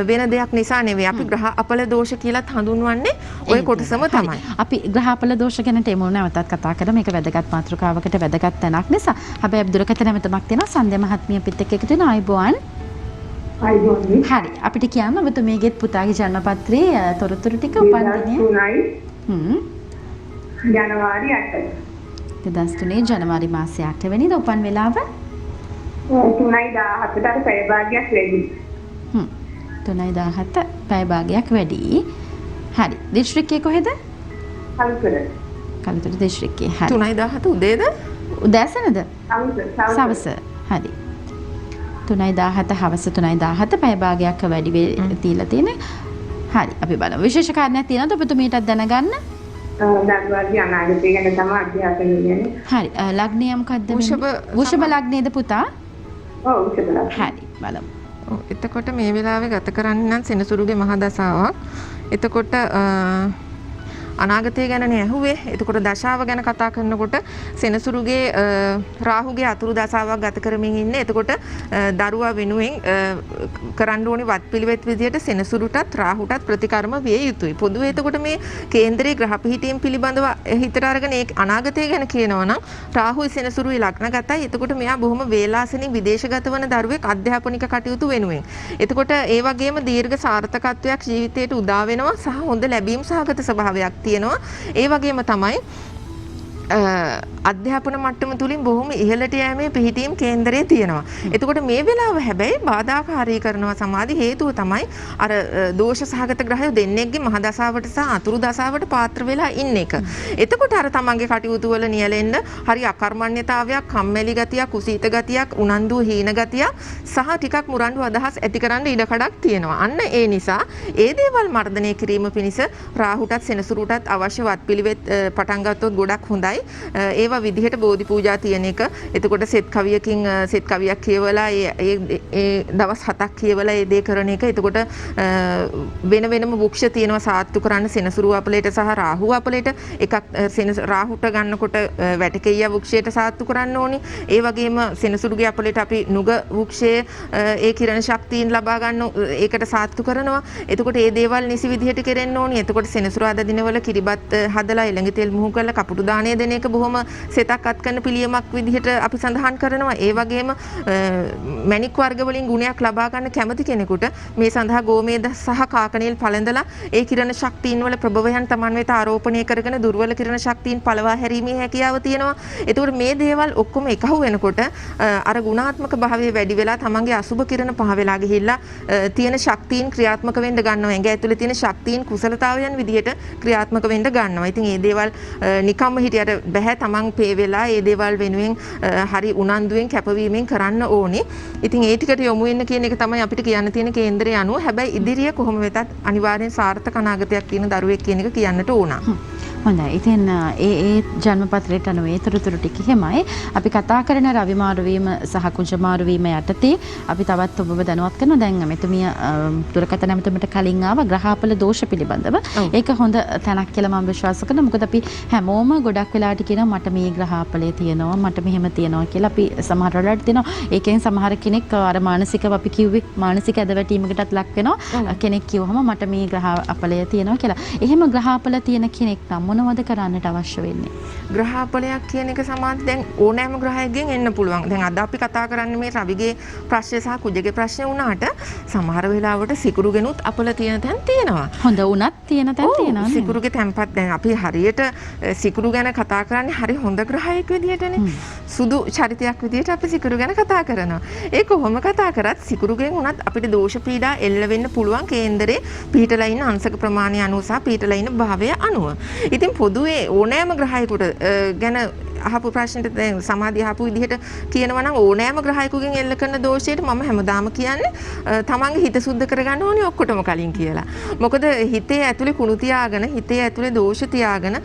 S2: වෙන දෙයක් නිසා නෙවෙයි. අපි ග්‍රහ අපල දෝෂ කියලාත් හඳුන්වන්නේ ওই කොටසම තමයි.
S1: අපි ග්‍රහ අපල දෝෂ ගැන තේමුණු නැවතත් කතා කරමු. මේක වැදගත් මාතෘකාවකට වැදගත් තැනක් නිසා. හැබැයි අපි දුරකථන නැමතමක් තියෙනවා. සන්ධ්‍යා මහත්මිය අපිත් එක්ක එකතු වෙන ආයිබෝන්.
S3: ආයිබෝන්.
S1: හරි. අපිට කියන්න ඔබතුමීගේත් පුතාගේ ජන්මපත්‍රයේ තොරතුරු ටික උපන්දිනය.
S3: 2003 ජනවාරි 8.
S1: 2003 ජනවාරි මාසයේ 8 වෙනිදා උපන් වෙලාව
S3: 3:17ට පැය භාගයක් වැඩි.
S1: 3:17 පැය භාගයක් වැඩි. හරි. දිස්ත්‍රික්කය කොහෙද?
S3: කලුතර.
S1: කලුතර දිස්ත්‍රික්කය. හරි.
S2: 3:17 උදේද?
S1: උදෑසනද?
S3: සවස.
S1: හරි. 3:17 හවස 3:17 පැය භාගයක් වැඩි තියලා තියෙන. හරි. අපි බලමු. විශේෂ කාරණයක් තියෙනවද ඔබතුමීටත් දැනගන්න?
S3: දරුවාගේ අනාගතය ගැන තමයි අධ්‍යාපනය කියන්නේ.
S1: හරි. ලග්නය මොකද්ද? වෘෂභ ලග්නයේද පුතා?
S3: ඔව් වෘෂභ ලග්නය.
S1: හරි. බලමු.
S2: එතකොට මේ වෙලාවේ ගත කරන්නේ නම් සෙනසුරුගේ මහා දසාවක්. එතකොට අනාගතය ගැනනේ ඇහුවේ. එතකොට දශාව ගැන කතා කරනකොට සෙනසුරුගේ රාහුගේ අතුරු දශාවක් ගත කරමින් ඉන්නේ. එතකොට දරුවා වෙනුවෙන් කරන්න ඕනි වත්පිළිවෙත් විදියට සෙනසුරුටත් රාහුටත් ප්‍රතිකර්ම විය යුතුයි. පොදුවේ එතකොට මේ කේන්දරයේ ග්‍රහ පිහිටීම් පිළිබඳව හිතට අරගෙන ඒ අනාගතය ගැන කියනවා නම් රාහුයි සෙනසුරුයි ලග්නගතයි. එතකොට මෙයා බොහොම වේලාසනින් විදේශගත වන දරුවෙක් අධ්‍යාපනික කටයුතු වෙනුවෙන්. එතකොට ඒ වගේම දීර්ඝ සාර්ථකත්වයක් ජීවිතයට උදා වෙනවා සහ හොඳ ලැබීම් සහගත ස්වභාවයක් තියෙනවා. ඒ වගේම තමයි අධ්‍යාපන මට්ටම තුලින් බොහොම ඉහළට යෑමේ පිහිටීම් කේන්දරයේ තියෙනවා. එතකොට මේ වෙලාව හැබැයි බාධාකාරී කරනවා සමාධි හේතුව තමයි අර දෝෂ සහගත ග්‍රහය දෙන්නෙක්ගේ මහ දසාවට සහ අතුරු දසාවට පාත්‍ර වෙලා ඉන්න එක. එතකොට අර තමන්ගේ කටයුතු වල නියැලෙන්න හරි අකර්මණ්‍යතාවයක්, කම්මැලි ගතියක්, කුසීත ගතියක්, උනන්දු හීන ගතියක් සහ ටිකක් මුරණ්ඩු අදහස් ඇති කරන්න ඉඩකඩක් තියෙනවා. අන්න ඒ නිසා ඒ දේවල් මර්ධනය කිරීම පිණිස රාහුටත් සෙනසුරුටත් අවශ්‍ය වත්පිළිවෙත් පටන් ගත්තොත් ගොඩක් හොඳයි. ඒවා විදිහට බෝධි පූජා තියෙන එක. එතකොට සෙත් කවියකින් සෙත් කවියක් කියවලා ඒ දවස් 7ක් කියවලා ඒ දේ කරන එක. එතකොට වෙන වෙනම වෘක්ෂ තියෙනවා සාත්තු කරන්න සෙනසුරු අපලයට සහ රාහු අපලයට. එකක් රාහුට ගන්නකොට වැටකෙයියා වෘක්ෂයට සාත්තු කරන්න ඕනි. ඒ වගේම සෙනසුරුගේ අපලයට අපි නුග වෘක්ෂයේ ඒ කිරණ ශක්තියින් ලබා ගන්න ඒකට සාත්තු කරනවා. එතකොට ඒ දේවල් නිසි විදිහට කෙරෙන්න ඕනි. එතකොට සෙනසුරාදා දිනවල කිරිබත් හදලා එළඟ තෙල් මුහු කරලා කපුටු දාණය දෙන එක බොහොම සෙතක් අත් කරන පිළියමක් විදිහට අපි සඳහන් කරනවා. ඒ වගේම මැණික් වර්ග වලින් ගුණයක් ලබා ගන්න කැමති කෙනෙකුට මේ සඳහා ගෝමේද සහ කාකනිල් පළඳලා ඒ කිරණ ශක්තියින් වල ප්‍රභවයන් Taman වෙත ආරෝපණය කරගෙන දුර්වල කිරණ ශක්තියින් පළවා හැරීමේ හැකියාව තියෙනවා. එතකොට මේ දේවල් ඔක්කොම එකහුව වෙනකොට අර ගුණාත්මක භාවය වැඩි වෙලා තමන්ගේ අසුබ කිරණ පහ වෙලා ගිහිල්ලා තියෙන ශක්තියින් ක්‍රියාත්මක වෙන්න ගන්නවා. ඇඟ ඇතුලේ තියෙන ශක්තියින් කුසලතාවයන් විදිහට ක්‍රියාත්මක වෙන්න ගන්නවා. ඉතින් මේ දේවල් නිකම්ම හිටියට බෑ. තමන් පේ වෙලා මේ දේවල් වෙනුවෙන් හරි උනන්දුවෙන් කැපවීමෙන් කරන්න ඕනේ. ඉතින් ඒ ටිකට යොමු වෙන්න කියන එක තමයි අපිට කියන්න තියෙන කේන්දරය අනුව. හැබැයි ඉදිරිය කොහොම වෙතත් අනිවාර්යෙන් සාර්ථක අනාගතයක් තියෙන දරුවෙක් කියන එක කියන්නට ඕන.
S1: හොඳයි. ඉතින් ඒ ජන්මපත්‍රයට අනුව ඒ තොරතුරු ටික එහෙමයි. අපි කතා කරන රවි මාරු වීම සහ කුජ මාරු වීම යටතේ අපි තවත් ඔබව දැනුවත් කරනවා. දැන් මෙතුමිය දුරකථන ඇමතුමට කලින් ආව ග්‍රහාපල දෝෂ පිළිබඳව. ඒක හොඳ තැනක් කියලා මම විශ්වාස කරනවා. මොකද අපි හැමෝම ගොඩක් වෙලාට කියනවා මට මේ ග්‍රහාපලේ තියෙනවා, මට මෙහෙම තියෙනවා කියලා. අපි සමහර වෙලාවට දෙනවා. ඒකෙන් සමහර කෙනෙක් අර මානසිකව අපි කිව්වේ මානසික ඇදවැටීමකටත් ලක් වෙනවා. කෙනෙක් කිව්වම මට මේ ග්‍රහාපලය තියෙනවා කියලා. එහෙම ග්‍රහාපල තියෙන කෙනෙක් නම් මොනවද කරන්නට අවශ්‍ය වෙන්නේ?
S2: ග්‍රහාපලයක් කියන එක සමාධි දැන් ඕනෑම ග්‍රහයකින් එන්න පුළුවන්. දැන් අද අපි කතා කරන්නේ මේ රවිගේ ප්‍රශ්නේ සහ කුජගේ ප්‍රශ්නේ වුණාට සමහර වෙලාවට සිකුරුගෙනුත් අපල තියෙන තැන් තියෙනවා.
S1: හොඳ වුණත් තියෙන තැන් තියෙනවා.
S2: සිකුරුගේ තැන්පත් දැන් අපි හරියට සිකුරු ගැන කතා කරන්නේ හරි හොඳ ග්‍රහයෙක් විදිහටනේ. සුදු චරිතයක් විදිහට අපි සිකුරු ගැන කතා කරනවා. ඒ කොහොම කතා කරත් සිකුරුගෙන් උනත් අපිට දෝෂ පීඩා එල්ල වෙන්න පුළුවන් කේන්දරේ පිහිටලා ඉන්න අංශක ප්‍රමාණය අනුව සහ පිහිටලා ඉන්න භාවය අනුව. ඉතින් පොදුවේ ඕනෑම ග්‍රහයකට ගැන අහපු ප්‍රශ්නෙට දැන් සමාධි අහපු විදිහට කියනවා නම් ඕනෑම ග්‍රහයකගෙන් එල්ල කරන දෝෂයට මම හැමදාම කියන්නේ තමන්ගේ හිත සුද්ධ කරගන්න ඕනේ ඔක්කොටම කලින් කියලා. මොකද හිතේ ඇතුලේ කුණු තියාගෙන හිතේ ඇතුලේ දෝෂ තියාගෙන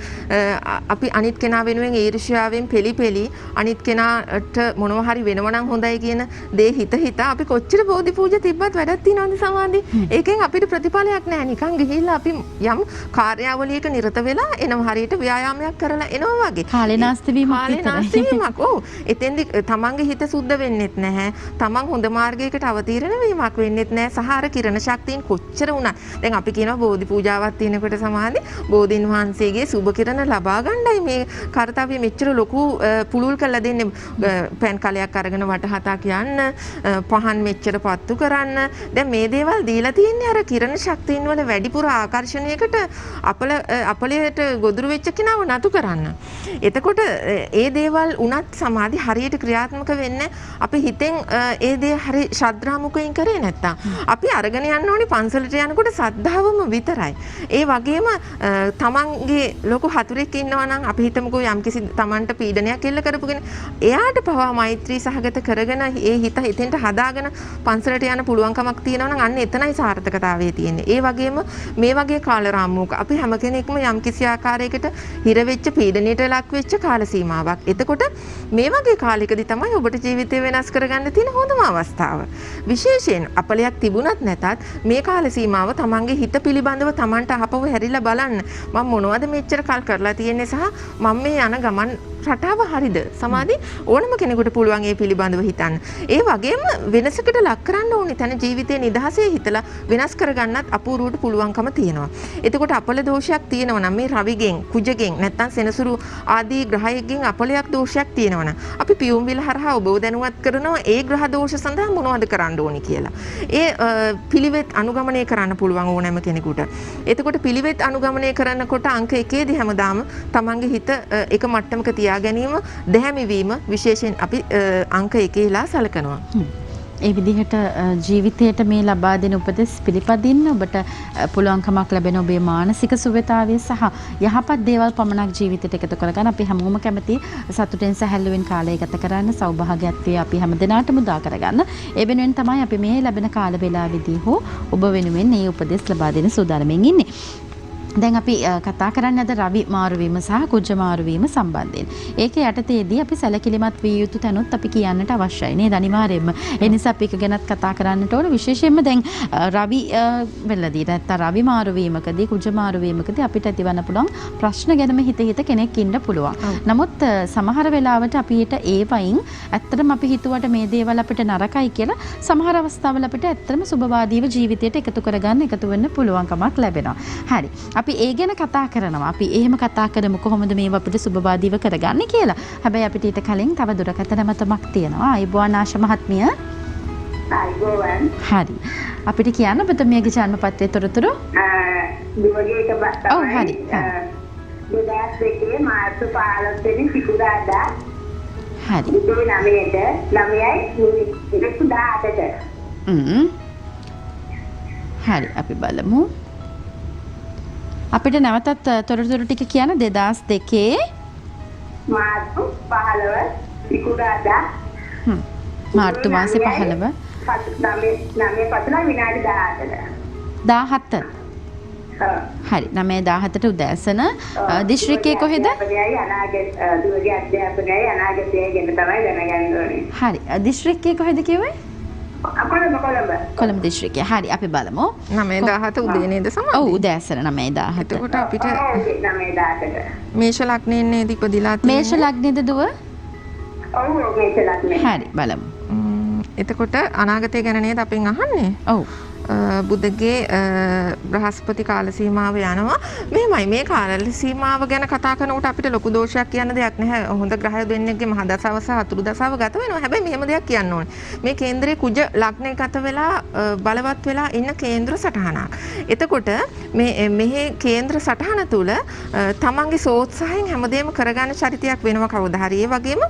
S2: අපි අනිත් කෙනා වෙනුවෙන් ඊර්ෂ්‍යාවෙන් පෙලිපෙලි අනිත් කෙනාට මොනවා හරි වෙනවා නම් හොඳයි කියන දේ හිත අපි කොච්චර බෝධි පූජා තිබ්බත් වැඩක් තියනවද සමාධි? ඒකෙන් අපිට ප්‍රතිඵලයක් නැහැ. නිකන් ගිහිල්ලා අපි යම් කාර්යාවලියක නිරත වෙලා එනවා හරියට ව්‍යායාමයක් කරලා එනවා වගේ.
S1: කාලේ නාස්ති වීම
S2: නාස්තිවීමක්. ඔව්. එතෙන්දි තමන්ගේ හිත සුද්ධ වෙන්නෙත් නැහැ. තමන් හොඳ මාර්ගයකට අවතීර්ණ වීමක් වෙන්නෙත් නැහැ. සහ අර කිරණ ශක්තියින් කොච්චර වුණත් දැන් අපි කියනවා බෝධි පූජාවක් තියෙනකොට සමාධි බෝධින් වහන්සේගේ සුබ කිරණ ලබා ගන්නයි මේ කාර්යය මෙච්චර ලොකු පුලුල් කරලා දෙන්නේ. පෑන් කලයක් අරගෙන වටහතක් යන්න, පහන් මෙච්චර පත්තු කරන්න. දැන් මේ දේවල් දීලා තියෙන්නේ අර කිරණ ශක්තියින් වල වැඩිපුර ආකර්ෂණයකට අපලයට ගොදුරු වෙච්ච කෙනාව නතු කරන්න. එතකොට ඒ දේවල් උනත් සමාධි හරියට ක්‍රියාත්මක වෙන්න අපි හිතෙන් ඒ දේ හරි ශ්‍රද්ධාමුකයෙන් කරේ නැත්තම් අපි අරගෙන යන්න ඕනේ පන්සලට යනකොට සද්ධාවම විතරයි. ඒ වගේම තමන්ගේ ලොකු හතුරෙක් ඉන්නවා නම් අපි හිතමුකෝ යම්කිසි තමන්ට පීඩනයක් එල්ල කරපු කෙනෙක් එයාට පවා මෛත්‍රී සහගත කරගෙන ඒ හිත හිතෙන්ට හදාගෙන පන්සලට යන්න පුළුවන්කමක් තියෙනවා නම් අන්න එතනයි සාර්ථකතාවය තියෙන්නේ. ඒ වගේම මේ වගේ කාල රාමුවක අපි හැම කෙනෙක්ම යම්කිසි ආකාරයකට හිර වෙච්ච පීඩනයට ලක් වෙච්ච කාල සීමාවක්. එතකොට මේ වගේ කාලයකදී තමයි ඔබට ජීවිතය වෙනස් කරගන්න තියෙන හොඳම අවස්ථාව. විශේෂයෙන් අපලයක් තිබුණත් නැතත් මේ කාල සීමාව තමන්ගේ හිත පිළිබඳව තමන්ට අහපව හැරිලා බලන්න. මම මොනවද මෙච්චර කල් කරලා තියෙන්නේ සහ මම මේ යන ගමන් රටාව හරිද? සමාධි ඕනම කෙනෙකුට පුළුවන් ඒ පිළිබඳව හිතන්න. ඒ වගේම වෙනසකට ලක් කරන්න ඕනේ. තන ජීවිතේ නිදහසේ හිතලා වෙනස් කරගන්නත් අපූර්වට පුළුවන්කම තියෙනවා. එතකොට අපල දෝෂයක් තියෙනවා නම් මේ රවිගෙන්, කුජගෙන් නැත්නම් සෙනසුරු ආදී ග්‍රහයකින් අපලයක් දෝෂයක් තියෙනවා නම් අපි පියුම් විල හරහා ඔබව දැනුවත් කරනවා ඒ ග්‍රහ දෝෂ සඳහා මොනවද කරන්න ඕනි කියලා. ඒ පිළිවෙත් අනුගමනය කරන්න පුළුවන් ඕනෑම කෙනෙකුට. එතකොට පිළිවෙත් අනුගමනය කරනකොට අංක 1 දී හැමදාම තමන්ගේ හිත එක මට්ටමක තියා ගැනීම දැහැමිවීම විශේෂයෙන් අපි අංක 1 ලා සලකනවා.
S1: ඒ විදිහට ජීවිතයට මේ ලබා දෙන උපදෙස් පිළිපදින්න ඔබට පුළුවන්කමක් ලැබෙන ඔබේ මානසික සුවතාවය සහ යහපත් දේවල් පමණක් ජීවිතයට එකතු කරගන්න අපි හැමෝම කැමති සතුටෙන් සැහැල්ලුවෙන් කාලය ගත කරන්න සෞභාග්‍යත්වය අපි හැමදෙනාටම උදා කරගන්න. ඒ වෙනුවෙන් තමයි අපි මේ ලැබෙන කාල වේලාවෙදී හෝ ඔබ වෙනුවෙන් මේ උපදෙස් ලබා දෙන සූදානම්ෙන් ඉන්නේ. දැන් අපි කතා කරන්නේ අද රවි මාරුවීම සහ කුජ මාරුවීම සම්බන්ධයෙන්. ඒක යටතේදී අපි සැලකිලිමත් විය යුතු තැනුත් අපි කියන්නට අවශ්‍යයි නේද? අනිවාර්යයෙන්ම. ඒ නිසා අපි එක ගැනත් කතා කරන්නට ඕන. විශේෂයෙන්ම දැන් රවි වෙලදී නැත්නම් රවි මාරුවීමකදී කුජ මාරුවීමකදී අපිට ඇතිවන්න පුළුවන් ප්‍රශ්න ගැනම හිත කෙනෙක් ඉන්න පුළුවන්. නමුත් සමහර වෙලාවට අපිට ඒ වයින් ඇත්තටම අපි හිතුවට මේ දේවල් අපිට නරකයි කියලා සමහර අවස්ථාවල අපිට ඇත්තටම සුබවාදීව ජීවිතයට එකතු කරගන්න එකතු වෙන්න පුළුවන්කමක් ලැබෙනවා. හරි. අපි ඒ ගැන කතා කරනවා. අපි එහෙම කතා කරමු කොහොමද මේව අපිට සුබවාදීව කරගන්නේ කියලා. හැබැයි අපිට ඊට කලින් තව දුරකථන මතමක් තියෙනවා. අයිබෝන් ආශා මහත්මිය.
S3: අයිබෝවන්.
S1: හරි. අපිට කියන්න ඔබතුමියගේ ජන්මපත්‍රයේ තොරතුරු?
S3: දුවගේ එක
S1: ඔව් හරි.
S3: 2002 මාර්තු 15 වෙනි සිකුරාදා
S1: හරි.
S3: උදේ 9ට 9යි 18ට.
S1: හරි අපි බලමු. අපිට නැවතත් තොරතුරු ටික කියන්න 2002
S3: මාර්තු 15 සිකුරාදා
S1: මාර්තු මාසේ 15
S3: 9:15 විනාඩි 18ට.
S1: 17. හරි 9:17ට උදෑසන දිස්ත්‍රික්කයේ කොහෙද?
S3: දුවගේ අධ්‍යාපනයයි අනාගතයයි ගැන තමයි දැනගන්න ඕනේ.
S1: හරි දිස්ත්‍රික්කයේ කොහෙද කිව්වේ?
S3: කොළඹ.
S1: කොළඹ දිස්ත්‍රික්කය. හරි අපි බලමු.
S2: 9:17 උදේ නේද සමාධි?
S1: ඔව් උදෑසන 9:17.
S2: එතකොට අපිට
S3: 9:18ට.
S2: මේෂ ලග්නයෙන් නේද ඉපදිලා තියෙන්නේ?
S1: මේෂ ලග්නෙද දුව?
S3: ඔව් මේක ලග්නේ.
S1: හරි බලමු.
S2: එතකොට අනාගතය ගැන නේද අපෙන් අහන්නේ?
S1: ඔව්.
S2: බුද්ධගේ බ්‍රහස්පති කාල සීමාව යනවා. මෙහෙමයි මේ කාල සීමාව ගැන කතා කරනකොට අපිට ලොකු දෝෂයක් කියන්න දෙයක් නැහැ. හොඳ ග්‍රහය දෙන්නෙක්ගේ මහ දසාව සහ අතුරු දසාව ගත වෙනවා. හැබැයි මෙහෙම දෙයක් කියන්න ඕනේ. මේ කේන්ද්‍රයේ කුජ ලග්නේ ගත වෙලා බලවත් වෙලා ඉන්න කේන්ද්‍ර සටහනක්. එතකොට මෙහි කේන්ද්‍ර සටහන තුල තමන්ගේ සෝත්සාහයෙන් හැමදේම කරගන්න චරිතයක් වෙනවා කවදා හරි. ඒ වගේම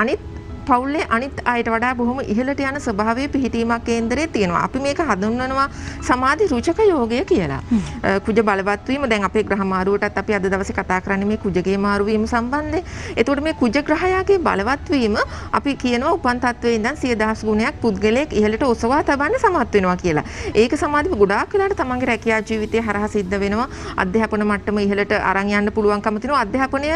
S2: අනිත් පවුලේ අනිත් අයට වඩා බොහොම ඉහළට යන ස්වභාවයේ පිහිටීමක් කේන්දරේ තියෙනවා. අපි මේක හඳුන්වනවා සමාධි රුචක යෝගය කියලා. කුජ බලවත් වීම දැන් අපේ ග්‍රහ මාරුවටත් අපි අද දවසේ කතා කරන්නේ මේ කුජගේ මාරු වීම සම්බන්ධයෙන්. එතකොට මේ කුජ ග්‍රහයාගේ බලවත් වීම අපි කියනවා උපන් තත්වයේ ඉඳන් 100,000 ගුණයක් පුද්ගලයෙක් ඉහළට ඔසවා තබන්න සමත් වෙනවා කියලා. ඒක සමාධි ගොඩාක් වෙලාට තමන්ගේ රැකියා ජීවිතය හරහා සිද්ධ වෙනවා. අධ්‍යාපන මට්ටම ඉහළට අරන් යන්න පුළුවන්කම තියෙනවා. අධ්‍යාපනය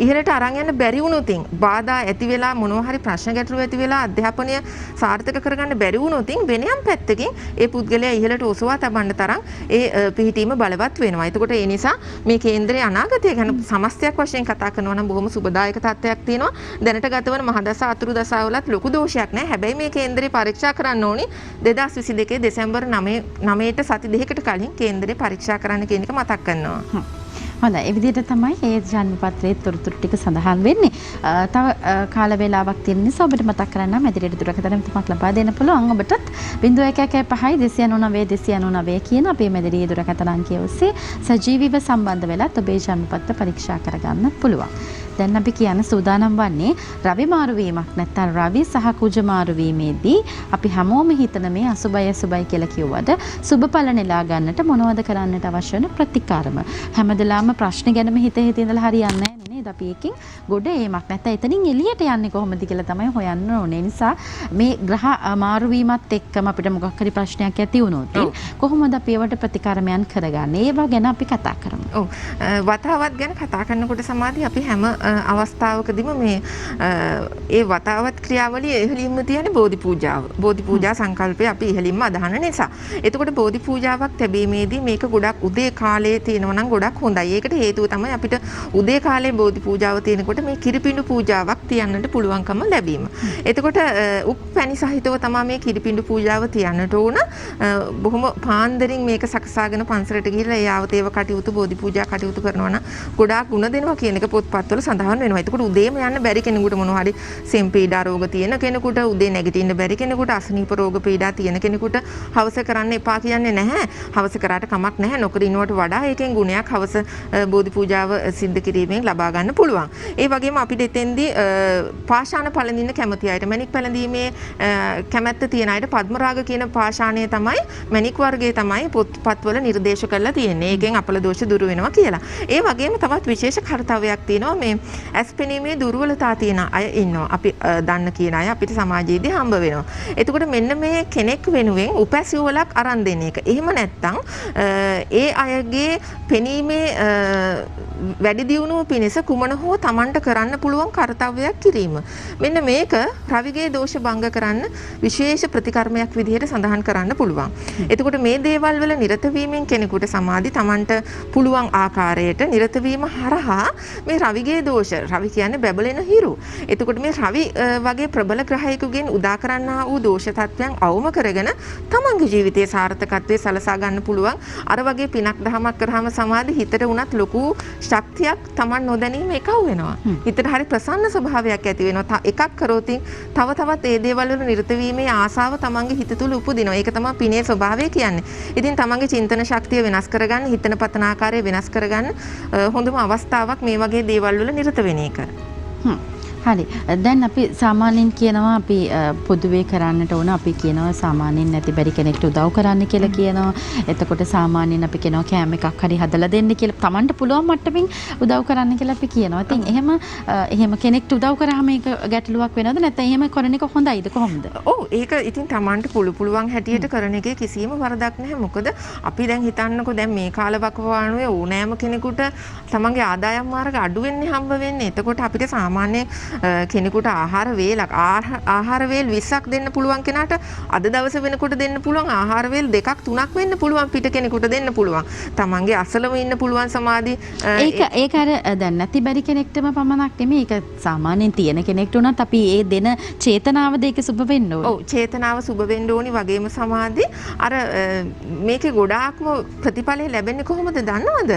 S2: ඉහළට අරන් යන්න බැරි වුණොතින් බාධා ඇති වෙලා මොනවා හරි ප්‍රශ්න ගැටලු ඇති වෙලා අධ්‍යාපනය සාර්ථක කරගන්න බැරි වුණොතින් වෙනයම් පැත්තකින් ඒ පුද්ගලයා ඉහළට ඔසවා තබන්න තරම් ඒ පිහිටීම බලවත් වෙනවා. එතකොට ඒ නිසා මේ කේන්ද්‍රයේ අනාගතය ගැන සමස්තයක් වශයෙන් කතා කරනවා නම් බොහොම සුබදායක තත්ත්වයක් තියෙනවා. දැනට ගතවන මහදසා අතුරු දසාවලත් ලොකු දෝෂයක් නැහැ. හැබැයි මේ කේන්ද්‍රේ පරීක්ෂා කරන්න ඕනි 2022 දෙසැම්බර් 9ට සති දෙකකට කලින් කේන්ද්‍රේ පරීක්ෂා කරන්න කියන එක මතක් කරනවා.
S1: හොඳයි. ඒ විදිහට තමයි ඒ ජන්මපත්‍රයේ තොරතුරු ටික සඳහන් වෙන්නේ. තව කාල වේලාවක් තියෙන නිසා ඔබට මතක් කරන්නම් ඉදිරියට දුරකථන මෙතුමක් ලබා දෙන්න පුළුවන්. ඔබටත් 0115 299 299 කියන අපේ මැදිරියේ දුරකථන අංකය ඔස්සේ සජීවීව සම්බන්ධ වෙලත් ඔබේ ජන්මපත්‍ර පරීක්ෂා කරගන්න පුළුවන්. දැන් අපි කියන සූදානම් වන්නේ රවි මාරු වීමක් නැත්නම් රවි සහ කුජ මාරු වීමේදී අපි හැමෝම හිතන මේ අසුබයි කියලා කිව්වට සුබඵල නෙලා ගන්නට මොනවද කරන්නට අවශ්‍ය වෙන ප්‍රතිකාරම හැමදෙලාම ප්‍රශ්න ගැනම හිත ඉඳලා හරියන්නේ නැහැ නේද? අපි එකකින් ගොඩ ඒමක් නැත්නම් එතනින් එළියට යන්නේ කොහොමද කියලා තමයි හොයන්න ඕනේ. නිසා මේ ග්‍රහ මාරු වීමත් එක්කම අපිට මොකක් හරි ප්‍රශ්නයක් ඇති වුණොත් කොහොමද අපි ඒවට ප්‍රතිකාරමයන් කරගන්නේ? ඒවා ගැන අපි කතා කරමු.
S2: ඔව්. වතාවත් ගැන කතා කරනකොට සමාධි අපි හැම අවස්ථාවකදීම මේ ඒ වතාවත් ක්‍රියාවලිය ඉහළින්ම තියෙන බෝධි පූජාව. බෝධි පූජා සංකල්පය අපි ඉහළින්ම අදහන නිසා. එතකොට බෝධි පූජාවක් ලැබීමේදී මේක ගොඩක් උදේ කාලයේ තියෙනවා නම් ගොඩක් හොඳයි. ඒකට හේතුව තමයි අපිට උදේ කාලේ බෝධි පූජාව තියෙනකොට මේ කිරිපිඬු පූජාවක් තියන්නට පුළුවන්කම ලැබීම. එතකොට උප්පැණි සහිතව තමයි මේ කිරිපිඬු පූජාව තියන්නට ඕන. බොහොම පාන්දරින් මේක සකසාගෙන පන්සලට ගිහිල්ලා ඒ ආවතේව කටයුතු බෝධි පූජා කටයුතු කරනවා නම් ගොඩාක් ගුණ දෙනවා කියන එක පොත්පත්වල සඳහන් වෙනවා. එතකොට උදේම යන්න බැරි කෙනෙකුට මොනවා හරි සෙම් පීඩා රෝග තියෙන කෙනෙකුට උදේ නැගිටින්න බැරි කෙනෙකුට අසනීප රෝග පීඩා තියෙන කෙනෙකුට හවස කරන්න එපා කියන්නේ නැහැ. හවස කරාට කමක් නැහැ. නොකර ඉන්නවට වඩා ඒකෙන් ගුණයක් හවස බෝධි පූජාව සිද්ධ කිරීමෙන් ලබා ගන්න පුළුවන්. ඒ වගේම අපිට එතෙන්දී පාෂාණ පළඳින්න කැමති අයට මණික් පැළඳීමේ කැමැත්ත තියෙන අයට පද්මරාග කියන පාෂාණය තමයි මණික් වර්ගයේ තමයි පොත්පත්වල නිර්දේශ කරලා තියෙන්නේ. ඒකෙන් අපල දෝෂ දුරු වෙනවා කියලා. ඒ වගේම තවත් විශේෂ කාර්යයක් තියෙනවා. මේ ඇස්පෙනීමේ දුර්වලතා තියෙන අය ඉන්නවා. අපි දන්න කියන අය අපිට සමාජයේදී හම්බ වෙනවා. එතකොට මෙන්න මේ කෙනෙක් වෙනුවෙන් උපැසියුවලක් අරන් දෙන එක. එහෙම නැත්නම් ඒ අයගේ පෙනීමේ වැඩි දියුණුව පිණිස කුමන හෝ Tamanට කරන්න පුළුවන් කාර්යයක් කිරීම. මෙන්න මේක රවිගේ දෝෂ භංග කරන්න විශේෂ ප්‍රතිකර්මයක් විදිහට සඳහන් කරන්න පුළුවන්. එතකොට මේ දේවල් වල නිරත වීමෙන් කෙනෙකුට සමාධි Tamanට පුළුවන් ආකාරයට නිරත වීම හරහා මේ රවිගේ දෝෂ, රවි කියන්නේ බැබලෙන හිරු. එතකොට මේ රවි වගේ ප්‍රබල ග්‍රහයකගෙන් උදා කරන්නා වූ දෝෂ තත්වයන් අවම කරගෙන තමන්ගේ ජීවිතයේ සාර්ථකත්වයේ සලසා ගන්න පුළුවන්. අර වගේ පිනක් දහමක් කරාම සමාධි හිතට උනත් ලොකු ශක්තියක් Taman නොදැනීම එකව වෙනවා. හිතට හරි ප්‍රසන්න ස්වභාවයක් ඇති වෙනවා. එකක් කරෝතින් තව තවත් ඒ දේවල් වල නිරත වීමේ ආසාව තමන්ගේ හිත තුළ උපදිනවා. ඒක තමයි පිනේ ස්වභාවය කියන්නේ. ඉතින් තමන්ගේ චින්තන ශක්තිය වෙනස් කරගන්න, හිතන පතන ආකාරය වෙනස් කරගන්න හොඳම අවස්ථාවක් මේ වගේ දේවල් වල නිරත වෙන එක.
S1: හරි. දැන් අපි සාමාන්‍යයෙන් කියනවා අපි පොදුවේ කරන්නට ඕන අපි කියනවා සාමාන්‍යයෙන් නැති බැරි කෙනෙක්ට උදව් කරන්න කියලා කියනවා. එතකොට සාමාන්‍යයෙන් අපි කියනවා කෑම එකක් හරි හදලා දෙන්න කියලා. Tamanට පුළුවන් මට්ටමින් උදව් කරන්න කියලා අපි කියනවා. ඉතින් එහෙම කෙනෙක්ට උදව් කරාම ඒක ගැටලුවක් වෙනවද නැත්නම් එහෙම කරන එක හොඳයිද කොහොමද?
S2: ඔව් ඒක ඉතින් Tamanට පුළුවන් හැටියට කරන එකේ කිසිම වරදක් නැහැ. මොකද අපි දැන් හිතන්නකෝ දැන් මේ කාලවකවානුවේ ඕනෑම කෙනෙකුට තමන්ගේ ආදායම් මාර්ග අඩු වෙන්නේ හම්බ වෙන්නේ. එතකොට අපිට සාමාන්‍ය කෙනෙකුට ආහාර වේලක් ආහාර වේල් 20ක් දෙන්න පුළුවන් කෙනාට අද දවසේ වෙනකොට දෙන්න පුළුවන් ආහාර වේල් 2ක් 3ක් වෙන්න පුළුවන් පිට කෙනෙකුට දෙන්න පුළුවන්. තමන්ගේ අසලම ඉන්න පුළුවන් සමාධි
S1: ඒක අර දැන් නැති බැරි කෙනෙක්ටම පමණක් නෙමෙයි. ඒක සාමාන්‍යයෙන් තියෙන කෙනෙක්ට උනත් අපි ඒ දෙන චේතනාවද ඒක සුබ වෙන්න ඕනේ.
S2: ඔව් චේතනාව සුබ වෙන්න ඕනි වගේම සමාධි අර මේකේ ගොඩාක්ම ප්‍රතිඵලය ලැබෙන්නේ කොහොමද දන්නවද?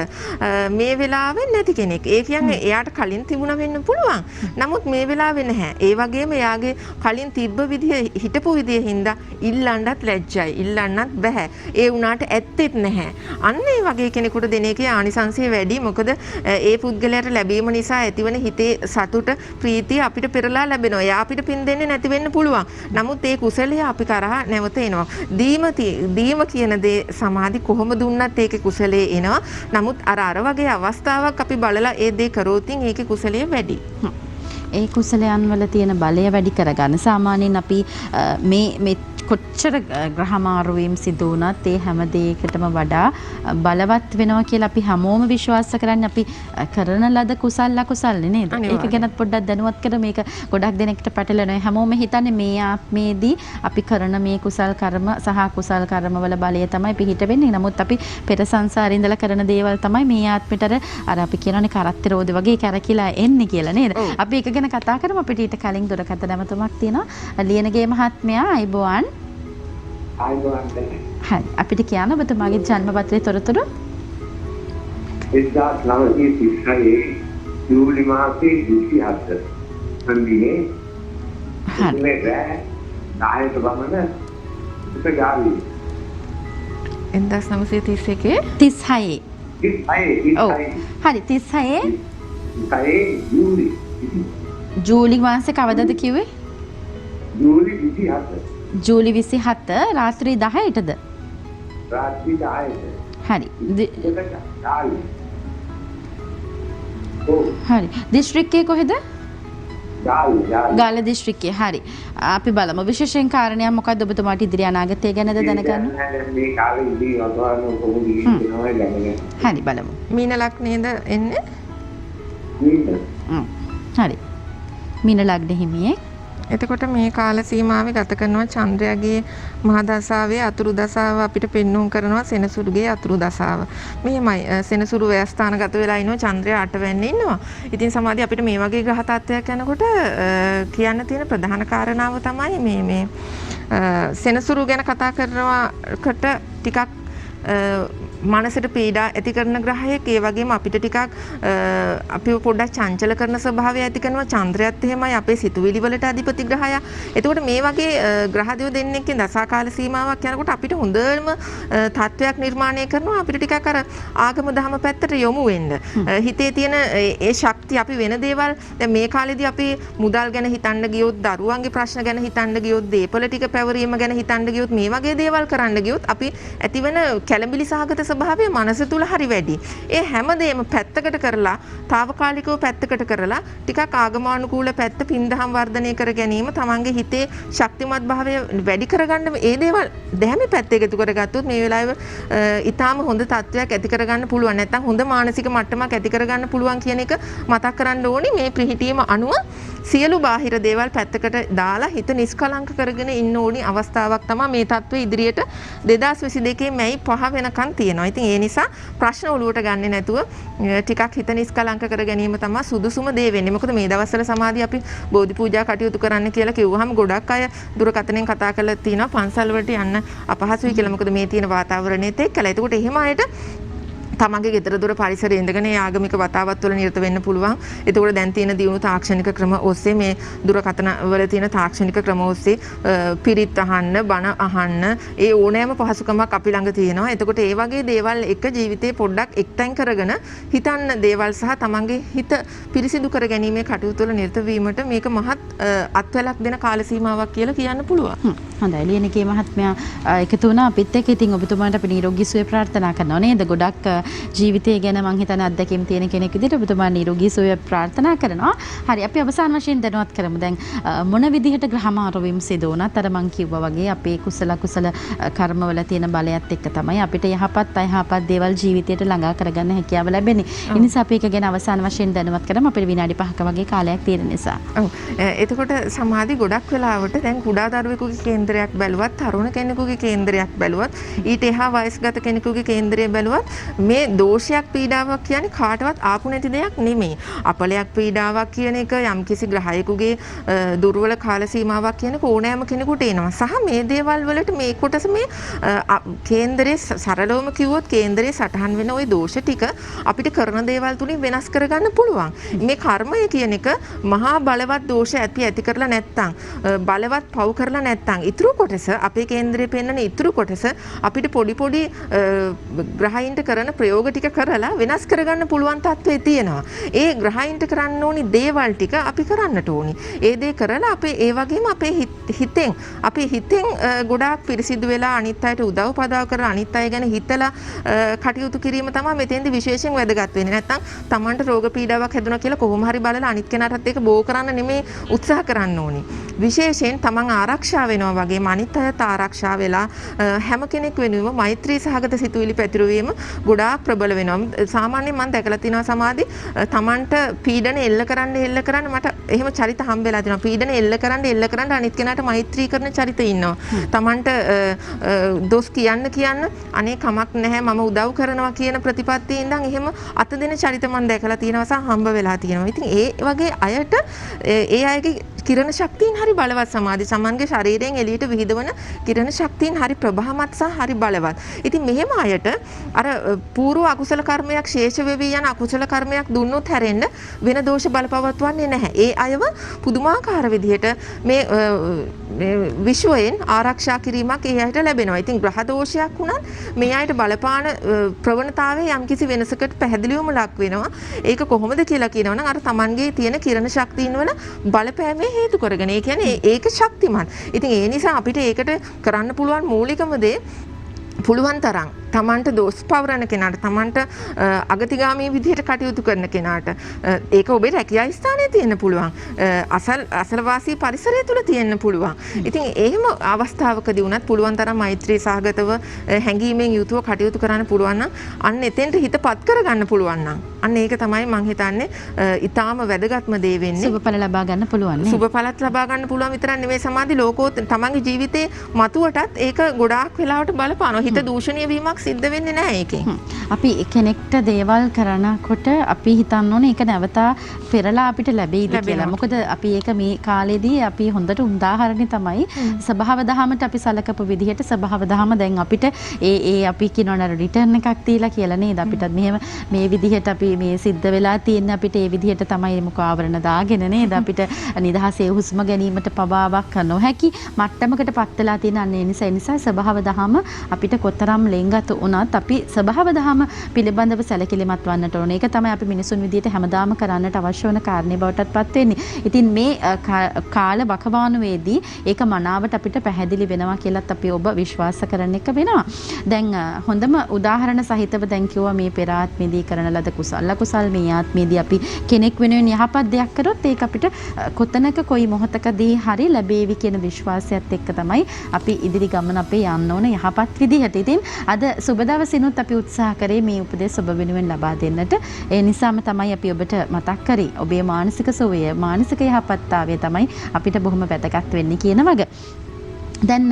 S2: මේ වෙලාවෙ නැති කෙනෙක්. ඒ කියන්නේ එයාට කලින් තිබුණා වෙන්න පුළුවන්. නමුත් මේ වෙලාවේ නැහැ. ඒ වගේම එයාගේ කලින් තිබ්බ විදිය හිටපු විදිය හින්දා ඉල්ලන්නත් ලැජ්ජයි. ඉල්ලන්නත් බෑ. ඒ වුණාට ඇත්තෙත් නැහැ. අන්න ඒ වගේ කෙනෙකුට දෙන එකේ ආනිසංසය වැඩි. මොකද ඒ පුද්ගලයාට ලැබීම නිසා ඇතිවන හිතේ සතුට ප්‍රීතිය අපිට පෙරලා ලැබෙනවා. එයා අපිට පින් දෙන්නේ නැති වෙන්න පුළුවන්. නමුත් ඒ කුසලය අපි කරා නැවත එනවා. දීම කියන දේ සමාධි කොහොම දුන්නත් ඒකේ කුසලයේ එනවා. නමුත් අර වගේ අවස්ථාවක් අපි බලලා ඒ දේ කරෝතින් ඒකේ කුසලයේ වැඩි.
S1: ඒ කුසලයන් වල තියෙන බලය වැඩි කරගන්න සාමාන්‍යයෙන් අපි මේ කොච්චර ග්‍රහමාරුවීම් සිදු වුණත් ඒ හැම දෙයකටම වඩා බලවත් වෙනවා කියලා අපි හැමෝම විශ්වාස කරන්නේ අපි කරන ලද කුසල් අකුසල්නේ නේද? ඒක ගැනත් පොඩ්ඩක් දැනුවත් කර මේක ගොඩක් දෙනෙක්ට පැටලෙනවා. හැමෝම හිතන්නේ මේ ආත්මේදී අපි කරන මේ කුසල් කර්ම සහ කුසල් කර්ම වල බලය තමයි පිහිට වෙන්නේ. නමුත් අපි පෙර සංසාරේ ඉඳලා කරන දේවල් තමයි මේ ආත්මෙට අර අපි කියනනේ කරත්ත රෝද වගේ කැරකිලා එන්නේ කියලා නේද? අපි ඒක ගැන කතා කරමු. අපිට ඊට කලින් දුරකථන නැමතුමක් තියෙනවා. ලියනගේ මහත්මයා අයබෝවන්. හරි අපිට කියන්න ඔබතුමාගේ ජන්ම පත්‍රයේ තොරතුරු
S4: 1936 ජූලි මාසයේ 27 සන්දිනේ මේ රෑ 10ට පමණ උපයාවි
S2: 1931
S1: 36 ඔව් හරි 36 ජූලි මාසේ කවදද කිව්වේ
S4: ජූලි 27
S1: ජූලි 27 රාත්‍රී 10ටද?
S4: රාත්‍රී 10ට.
S1: හරි. හරි. දිස්ත්‍රික්කයේ කොහෙද? ගාල්ල දිස්ත්‍රික්කයේ. හරි. අපි බලමු විශේෂයෙන් කාරණයක් මොකක්ද ඔබතුමාට ඉදිරි අනාගතය ගැනද දැනගන්න?
S4: මේ කාලේ ඉදී වතවන්න කොහොමද කියනවා ළඟ.
S1: හරි බලමු.
S2: මීන ලග්නයේද එන්නේ?
S1: හරි. මීන ලග්න හිමියේ
S2: එතකොට මේ කාල සීමාවේ ගත කරනවා චන්ද්‍රයාගේ මහා දසාවේ අතුරු දසාව අපිට පෙන්වුම් කරනවා සෙනසුරුගේ අතුරු දසාව. මෙහෙමයි සෙනසුරු ව්‍යස්ථානගත වෙලා ඉනවා චන්ද්‍රයා 8 වෙන්නේ ඉන්නවා. ඉතින් සමාධිය අපිට මේ වගේ ග්‍රහ තත්ත්වයක් යනකොට කියන්න තියෙන ප්‍රධාන කාරණාව තමයි මේ සෙනසුරු ගැන කතා කරනවාකට ටිකක් මනසට පීඩා ඇති කරන ග්‍රහයෙක්. ඒ වගේම අපිට ටිකක් අපිව පොඩ්ඩක් චංචල කරන ස්වභාවය ඇති කරනවා. චන්ද්‍රයත් එහෙමයි අපේ සිතුවිලි වලට අධිපති ග්‍රහයා. එතකොට මේ වගේ ග්‍රහදේව දෙන්නෙක්ගේ දසාකාල සීමාවක් යනකොට අපිට හොඳම තත්වයක් නිර්මාණය කරනවා. අපිට ටිකක් අර ආගම දහම පැත්තට යොමු වෙන්න. හිතේ තියෙන ඒ ශක්තිය අපි වෙන දේවල් දැන් මේ කාලේදී අපි මුදල් ගැන හිතන්න ගියොත්, දරුවන්ගේ ප්‍රශ්න ගැන හිතන්න ගියොත්, දේපල ටික පැවරීම ගැන හිතන්න ගියොත්, මේ වගේ දේවල් කරන්න ගියොත් අපි ඇතිවන කැළඹිලි සහගත ස්වභාවය මනස තුල හරි වැඩි. ඒ හැමදේම පැත්තකට කරලා తాවකාලිකව පැත්තකට කරලා ටිකක් ආගමානුකූල පැත්ත පින්දහම් වර්ධනය කර ගැනීම තමන්ගේ හිතේ ශක්තිමත් භාවය වැඩි කරගන්න ඒ දේවල් දැහැමි පැත්තේ එකතු කරගත්තොත් මේ වෙලාවේ ඊටාම හොඳ තත්ත්වයක් ඇති කරගන්න පුළුවන්. නැත්නම් හොඳ මානසික මට්ටමක් ඇති කරගන්න පුළුවන් කියන එක මතක් කරන්න ඕනි. මේ පිහිටීම අනුව සියලු බාහිර දේවල් පැත්තකට දාලා හිත නිස්කලංක කරගෙන ඉන්න ඕනි අවස්ථාවක් තමයි මේ තත්ත්වය ඉදිරියට 2022 මැයි 5 වෙනකන් තියෙනවා. ඉතින් ඒ නිසා ප්‍රශ්න ඔලුවට ගන්නේ නැතුව ටිකක් හිත නිස්කලංක කර ගැනීම තමයි සුදුසුම දේ වෙන්නේ. මොකද මේ දවස්වල සමාධිය අපි බෝධි පූජා කටයුතු කරන්න කියලා කිව්වහම ගොඩක් අය දුරකථනයෙන් කතා කරලා තිනවා පන්සල් වලට යන්න අපහසුයි කියලා. මොකද මේ තියෙන වාතාවරණයත් එක්කලා. ඒකට එහෙම අයට තමන්ගේ ගෙදර දොර පරිසරයේ ඉඳගෙන ආගමික වතාවත් වල නිරත වෙන්න පුළුවන්. ඒතකොට දැන් තියෙන දියුණු තාක්ෂණික ක්‍රම ඔස්සේ මේ දුරකථන වල තියෙන තාක්ෂණික ක්‍රම ඔස්සේ පිරිත් අහන්න, බණ අහන්න, ඒ ඕනෑම පහසුකමක් අපි ළඟ තියෙනවා. එතකොට ඒ වගේ දේවල් එක ජීවිතේ පොඩ්ඩක් එක්තැන් කරගෙන හිතන්න දේවල් සහ තමන්ගේ හිත පිරිසිදු කර ගැනීමේ කටයුතු වල නිරත වීමට මේක මහත් අත්වැලක් දෙන කාල සීමාවක් කියලා කියන්න පුළුවන්.
S1: හොඳයි ලියනකේ මහත්මයා එකතු වුණා අපිත් එක්ක. ඉතින් ඔබතුමාට අපි නිරෝගී සුවය ප්‍රාර්ථනා කරනවා නේද? ගොඩක් ජීවිතය ගැන මං හිතන්නේ අත්දැකීම් තියෙන කෙනෙක් විදිහට ඔබතුමා නිරෝගී සුවය ප්‍රාර්ථනා කරනවා. හරි අපි අවසාන වශයෙන් දැනුවත් කරමු. දැන් මොන විදිහට ග්‍රහමාරු වීම සිදු වුණත් අර මං කිව්වා වගේ අපේ කුසල කර්මවල තියෙන බලයත් එක්ක තමයි අපිට යහපත් අයහපත් දේවල් ජීවිතයට ළඟා කරගන්න හැකියාව ලැබෙන්නේ. ඒ නිසා අපි ඒක ගැන අවසාන වශයෙන් දැනුවත් කරමු. අපිට විනාඩි 5ක වගේ කාලයක් තියෙන නිසා.
S2: ඔව්. එතකොට සමාධි ගොඩක් වෙලාවට දැන් කුඩා දරුවෙකුගේ කේන්දරයක් බැලුවත්, තරුණ කෙනෙකුගේ කේන්දරයක් බැලුවත්, ඊට එහා වයස්ගත කෙනෙකුගේ කේන්දරය බැලුවත් මේ දෝෂයක් පීඩාවක් කියන්නේ කාටවත් ආපු නැති දෙයක් නෙමෙයි. අපලයක් පීඩාවක් කියන එක යම්කිසි ග්‍රහයෙකුගේ දුර්වල කාල සීමාවක් කියන ඕනෑම කෙනෙකුට එනවා. සහ මේ දේවල් වලට මේ කොටස මේ කේන්දරයේ සරලවම කිව්වොත් කේන්දරයේ සටහන් වෙන ওই දෝෂ ටික අපිට කරන දේවල් තුලින් වෙනස් කරගන්න පුළුවන්. මේ කර්මය කියන එක මහා බලවත් දෝෂ ඇති කරලා නැත්තම් බලවත් පව් කරලා නැත්තම් ඉතුරු කොටස අපේ කේන්දරයේ පෙන්වන ඉතුරු කොටස අපිට පොඩි ග්‍රහයින්ට කරන ප්‍රයෝග ටික කරලා වෙනස් කරගන්න පුළුවන් තත්ත්වයේ තියෙනවා. ඒ ග්‍රහයින්ට කරන්න ඕනි දේවල් ටික අපි කරන්නට ඕනි. ඒ දේ කරලා අපේ ඒ වගේම අපේ හිතෙන් ගොඩාක් පිරිසිදු වෙලා අනිත් අයට උදව් පදව කරලා අනිත් අය ගැන හිතලා කටයුතු කිරීම තමයි මෙතෙන්දී විශේෂයෙන් වැදගත් වෙන්නේ. නැත්තම් Tamanට රෝග පීඩාවක් හැදුණා කියලා කොහොම හරි බලලා අනිත් කෙනාටත් ඒක බෝ කරන්න නෙමෙයි උත්සාහ කරන්න ඕනි. විශේෂයෙන් Taman ආරක්ෂා වෙනවා වගේම අනිත් අයත් ආරක්ෂා වෙලා හැම කෙනෙක් වෙනුවම මෛත්‍රී සහගත සිතුවිලි පැතිරවීම ගොඩාක් ප්‍රබල වෙනවා. සාමාන්‍යයෙන් මම දැකලා තිනවා සමාධි Tamanට පීඩන එල්ල කරන්න මට එහෙම චරිත හම්බෙලා තිනවා. පීඩන එල්ල කරන්න අනිත් කෙනාට මෛත්‍රී කරන චරිත ඉන්නවා. Tamanට දොස් කියන්න අනේ කමක් නැහැ මම උදව් කරනවා කියන ප්‍රතිපත්තියේ ඉඳන් එහෙම අත දෙන චරිත මම දැකලා තියෙනවා සහ හම්බ වෙලා තියෙනවා. ඉතින් ඒ වගේ අයට ඒ අයගේ කිරණ ශක්තියින් හරි බලවත් සමාධි සමන්ගේ ශරීරයෙන් එළියට විහිදවන කිරණ ශක්තියින් හරි ප්‍රබහමත් සහ හරි බලවත්. ඉතින් මෙහෙම අයට අර පූර්ව අකුසල කර්මයක් ශේෂ වෙවි යන අකුසල කර්මයක් දුන්නොත් හැරෙන්න වෙන දෝෂ බලපවත්වන්නේ නැහැ. ඒ අයව පුදුමාකාර විදිහට මේ විශ්වයෙන් ආරක්ෂා කිරීමක් ඒ අයට ලැබෙනවා. ඉතින් ග්‍රහ දෝෂයක් වුණත් මේ අයට බලපාන ප්‍රවණතාවයේ යම්කිසි වෙනසකට පැහැදිලිවම ලක් වෙනවා. ඒක කොහොමද කියලා කියනවනම් අර Tamanගේ තියෙන කිරණ ශක්තියින් වල බලපෑමේ හේතු කරගෙන. ඒ කියන්නේ ඒක ශක්තිමත්. ඉතින් ඒ නිසා අපිට ඒකට කරන්න පුළුවන් මූලිකම දේ පුළුවන් තරම් Tamanට දෝෂ පවරන කෙනාට Tamanට අගතිගාමී විදිහට කටයුතු කරන කෙනාට ඒක ඔබේ රැකියා ස්ථානයේ තියෙන්න පුළුවන්. අසල්වාසී පරිසරය තුල තියෙන්න පුළුවන්. ඉතින් එහෙම අවස්ථාවකදී වුණත් පුළුවන් තරම් මෛත්‍රී සහගතව හැඟීමෙන් යුතුව කටයුතු කරන්න පුළුවන් නම් අන්න එතෙන්ට හිතපත් කරගන්න පුළුවන් නම් අන්න ඒක තමයි මම හිතන්නේ ඊටාම වැදගත්ම දේ වෙන්නේ.
S1: සුබඵල ලබා ගන්න පුළුවන් නේ.
S2: සුබඵලත් ලබා ගන්න පුළුවන් විතරක් නෙවෙයි සමාධි ලෝකෝත් තමන්ගේ ජීවිතේ මතුවටත් ඒක ගොඩාක් වෙලාවට බලපානවා. හිත දූෂණීය වීමක් සිද්ධ වෙන්නේ නැහැ ඒකෙන්.
S1: අපි කෙනෙක්ට දේවල් කරනකොට අපි හිතන්න ඕනේ ඒක නැවතා පෙරලා අපිට ලැබෙයිද කියලා. මොකද අපි ඒක මේ කාලේදී අපි හොඳට උදාහරණේ තමයි ස්වභාව දහමට අපි සලකපු විදිහට ස්වභාව දහම දැන් අපිට ඒ අපි කියනවා රිටර්න් එකක් දීලා කියලා නේද? අපිටත් මෙහෙම මේ විදිහට අපි මේ සිද්ධ වෙලා තියෙන අපිට ඒ විදිහට තමයි මුඛ ආවරණ දාගෙන නේද? අපිට නිදහසේ හුස්ම ගැනීමට පවාවක් නොහැකි මට්ටමකට පත් වෙලා තියෙන අන්න ඒ නිසා ස්වභාව දහම අපිට කොතරම් ලෙන්ගත් මතු වුණත් අපි ස්වභාව දහම පිළිබඳව සැලකිලිමත් වන්නට ඕනේ. ඒක තමයි අපි මිනිසුන් විදියට හැමදාම කරන්නට අවශ්‍ය වන කාරණේ බවටත් පත් වෙන්නේ. ඉතින් මේ කාල වකවානුවේදී ඒක මනාවට අපිට පැහැදිලි වෙනවා කියලාත් අපි ඔබ විශ්වාස කරන එක වෙනවා. දැන් හොඳම උදාහරණ සහිතව දැන් කිව්වා මේ පෙර ආත්මෙදී කරන ලද කුසල මේ ආත්මෙදී අපි කෙනෙක් වෙනුවෙන් යහපත් දෙයක් කරොත් ඒක අපිට කොතනක කොයි මොහොතකදී හරි ලැබේවි කියන විශ්වාසයත් එක්ක තමයි අපි ඉදිරි ගමන අපේ යන්න ඕන යහපත් විදිහට. ඉතින් අද සුබ දවසිනුත් අපි උත්සාහ කරේ මේ උපදෙස් ඔබ වෙනුවෙන් ලබා දෙන්නට. ඒ නිසාම තමයි අපි ඔබට මතක් කරේ. ඔබේ මානසික සුවය, මානසික යහපත්තාවය තමයි අපිට බොහොම වැදගත් වෙන්නේ කියන වගේ. දැන්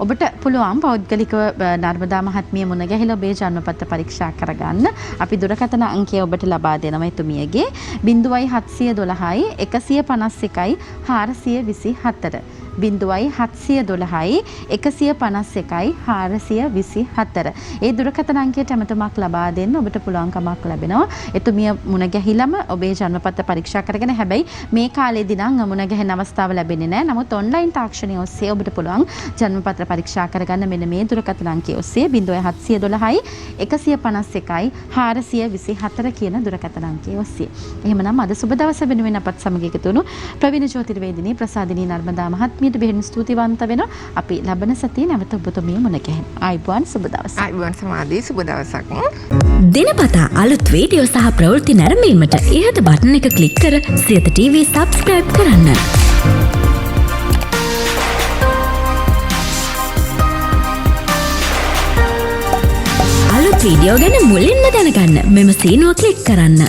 S1: ඔබට පුළුවන් පෞද්ගලිකව නර්මදා මහත්මිය මුණ ගැහිලා ඔබේ ජන්මපත්‍ර පරීක්ෂා කරගන්න. අපි දුරකථන අංකය ඔබට ලබා දෙනවා එතුමියගේ 0712යි 151යි 424 0712යි 151යි 424. ඒ දුරකථන අංකයට ඇමතුමක් ලබා දෙන්න ඔබට පුළුවන්කමක් ලැබෙනවා. එතුමිය මුණ ගැහිලම ඔබේ ජන්මපත්‍ර පරීක්ෂා කරගෙන හැබැයි මේ කාලේදී නම් මුණ ගැහෙන අවස්ථාව ලැබෙන්නේ නැහැ. නමුත් ඔන්ලයින් තාක්ෂණය ඔස්සේ ඔබට පුළුවන් ජන්මපත්‍ර පරීක්ෂා කරගන්න මෙන්න මේ දුරකථන අංකය ඔස්සේ 0712යි 151යි 424 කියන දුරකථන අංකය ඔස්සේ. එහෙමනම් අද සුබ දවස වෙනුවෙන් අපත් සමග එකතු වුණු ප්‍රවීණ ජ්‍යොතිර්වේදිනී ප්‍රසාදිනී නර්මදා මහත්මියට බෙහෙවින් ස්තුතිවන්ත වෙනවා. අපි ලබන සතියේ නැවත ඔබතුමිය මුණ ගැහෙමු. ආයුබෝවන් සුබ දවසක්.
S2: ආයුබෝවන් සමාධි සුබ දවසක්.
S5: දිනපතා අලුත් වීඩියෝ සහ ප්‍රවෘත්ති නැරඹීමට ඉහත බටන් එක ක්ලික් කර සියත TV සබ්ස්ක්‍රයිබ් කරන්න. අලුත් වීඩියෝ ගැන මුලින්ම දැනගන්න මෙම සීනුව ක්ලික් කරන්න.